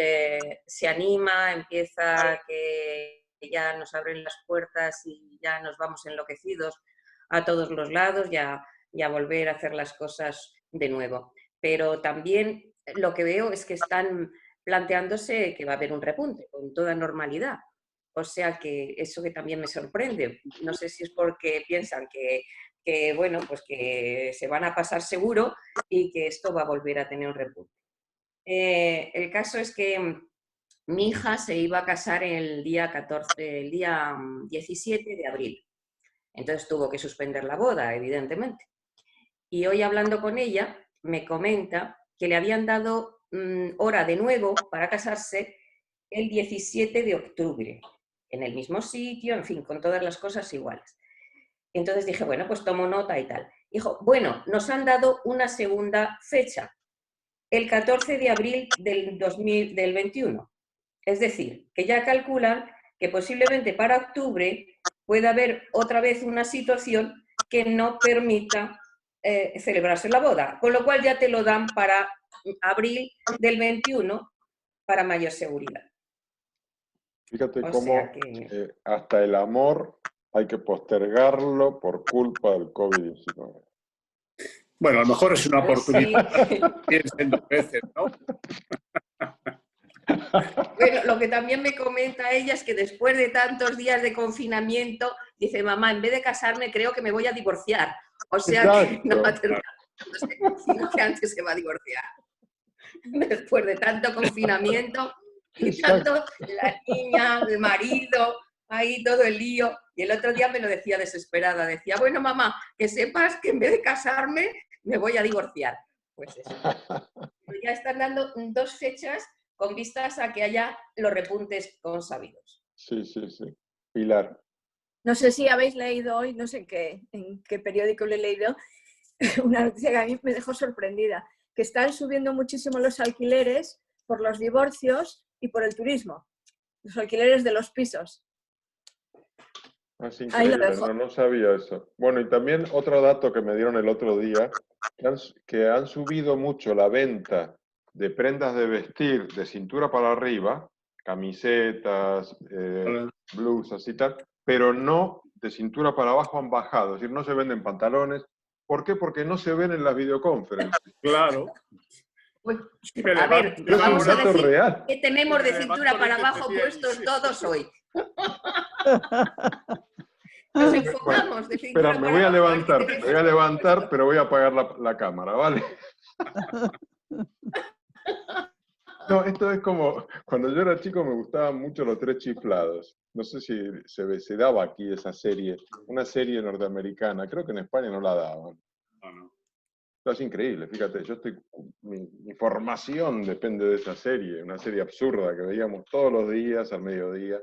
se anima, empieza que ya nos abren las puertas y ya nos vamos enloquecidos a todos los lados y a volver a hacer las cosas de nuevo. Pero también lo que veo es que están planteándose que va a haber un repunte con toda normalidad. O sea que eso que también me sorprende. No sé si es porque piensan que bueno, pues que se van a pasar seguro y que esto va a volver a tener un repunte. El caso es que mi hija se iba a casar el día 17 de abril. Entonces tuvo que suspender la boda, evidentemente. Y hoy hablando con ella, me comenta que le habían dado hora de nuevo para casarse el 17 de octubre, en el mismo sitio, en fin, con todas las cosas iguales. Entonces dije, bueno, pues tomo nota y tal. Dijo, bueno, nos han dado una segunda fecha, el 14 de abril del 2021. Es decir, que ya calculan que posiblemente para octubre pueda haber otra vez una situación que no permita celebrarse la boda, con lo cual ya te lo dan para abril del 21 para mayor seguridad. Fíjate O cómo sea que... hasta el amor hay que postergarlo por culpa del COVID-19. Bueno, a lo mejor es una Pues oportunidad. sí. Piensen 2 veces, ¿no? Bueno, lo que también me comenta ella es que después de tantos días de confinamiento, dice, mamá, en vez de casarme creo que me voy a divorciar. O sea que no va a terminar casándose, sino que antes se va a divorciar. Después de tanto confinamiento y tanto la niña, el marido, ahí todo el lío. Y el otro día me lo decía desesperada, decía, bueno, mamá, que sepas que en vez de casarme me voy a divorciar. Pues eso. Pero ya están dando 2 fechas con vistas a que haya los repuntes consabidos. Sí, sí, sí. Pilar. No sé si habéis leído hoy, no sé en qué periódico lo he leído, una noticia que a mí me dejó sorprendida, que están subiendo muchísimo los alquileres por los divorcios y por el turismo, los alquileres de los pisos. Es Ahí lo increíble, dejo. no sabía eso. Bueno, y también otro dato que me dieron el otro día, que han subido mucho la venta de prendas de vestir de cintura para arriba, camisetas, blusas y tal, pero no de cintura para abajo han bajado, es decir, no se venden pantalones. ¿Por qué? Porque no se ven en las videoconferencias. Claro. Pues, Sí, me a ver, levanto, Es un vamos a dato decir real. que tenemos de me cintura levanto para 20 abajo días, puestos sí. todos hoy. Nos enfocamos de Espera, cintura me para voy a abajo. A ver qué levantar, tenemos me voy a todos levantar, puestos. pero voy a apagar la cámara, ¿vale? No, esto es como, cuando yo era chico me gustaban mucho los 3 chiflados. No sé si se daba aquí esa serie, una serie norteamericana, creo que en España no la daban. No. Es increíble, fíjate, mi formación depende de esa serie, una serie absurda que veíamos todos los días al mediodía.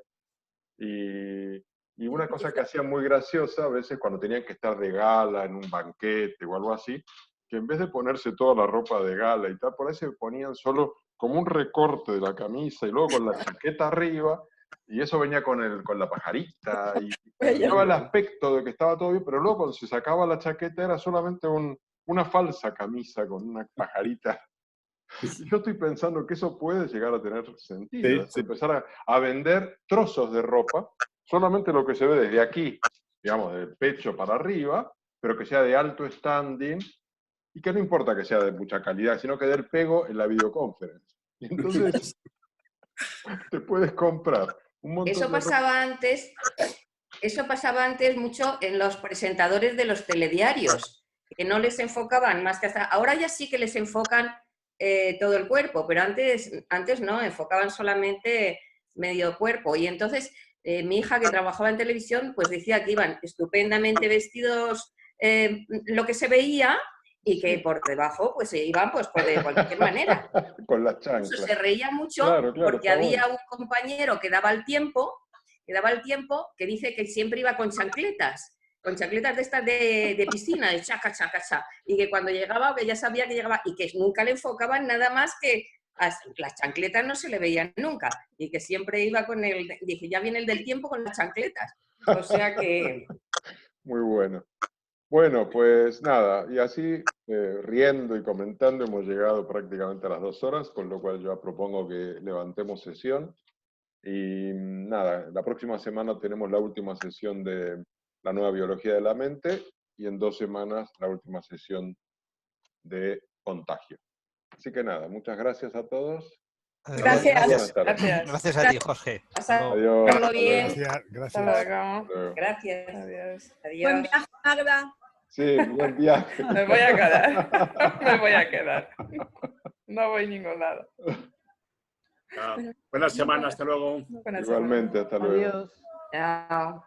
Y una cosa que hacía muy graciosa a veces cuando tenían que estar de gala en un banquete o algo así, que en vez de ponerse toda la ropa de gala y tal, por ahí se ponían solo como un recorte de la camisa y luego con la chaqueta arriba, y eso venía con la pajarita, y daba el aspecto de que estaba todo bien, pero luego cuando se sacaba la chaqueta era solamente una falsa camisa con una pajarita. Y yo estoy pensando que eso puede llegar a tener sentido, Sí, sí. empezar a vender trozos de ropa, solamente lo que se ve desde aquí, digamos, del pecho para arriba, pero que sea de alto standing, y que no importa que sea de mucha calidad, sino que dé el pego en la videoconferencia. Y entonces te puedes comprar un montón Eso de ropa. pasaba antes mucho en los presentadores de los telediarios, que no les enfocaban más que hasta... Ahora ya sí que les enfocan todo el cuerpo, pero antes no, enfocaban solamente medio cuerpo. Y entonces mi hija, que trabajaba en televisión, pues decía que iban estupendamente vestidos lo que se veía, y que por debajo pues se iban pues de cualquier manera. Con las Incluso chanclas. se reía mucho Claro, porque está había bueno. un compañero que daba el tiempo, que dice que siempre iba con chancletas de estas de piscina, de chaca, chaca, chaca, y que cuando llegaba, que ya sabía que llegaba, y que nunca le enfocaban nada más que las chancletas no se le veían nunca, y que siempre iba con dice, ya viene el del tiempo con las chancletas. O sea que... Muy bueno. Bueno, pues nada, y así, riendo y comentando, hemos llegado prácticamente a las 2 horas, con lo cual yo propongo que levantemos sesión. Y nada, la próxima semana tenemos la última sesión de la nueva biología de la mente, y en 2 semanas la última sesión de contagio. Así que nada, muchas gracias a todos. Gracias. Buenas tardes. Gracias a ti, Jorge. Adiós. Pasarlo bien. Gracias. Hasta luego. Gracias. Adiós. Buen Adiós. viaje, Magda. Sí, buen viaje. Me voy a quedar. Me voy a quedar. No voy a ningún lado. Buenas semanas, hasta luego. Buena semana. Igualmente, hasta luego. Adiós. Chao.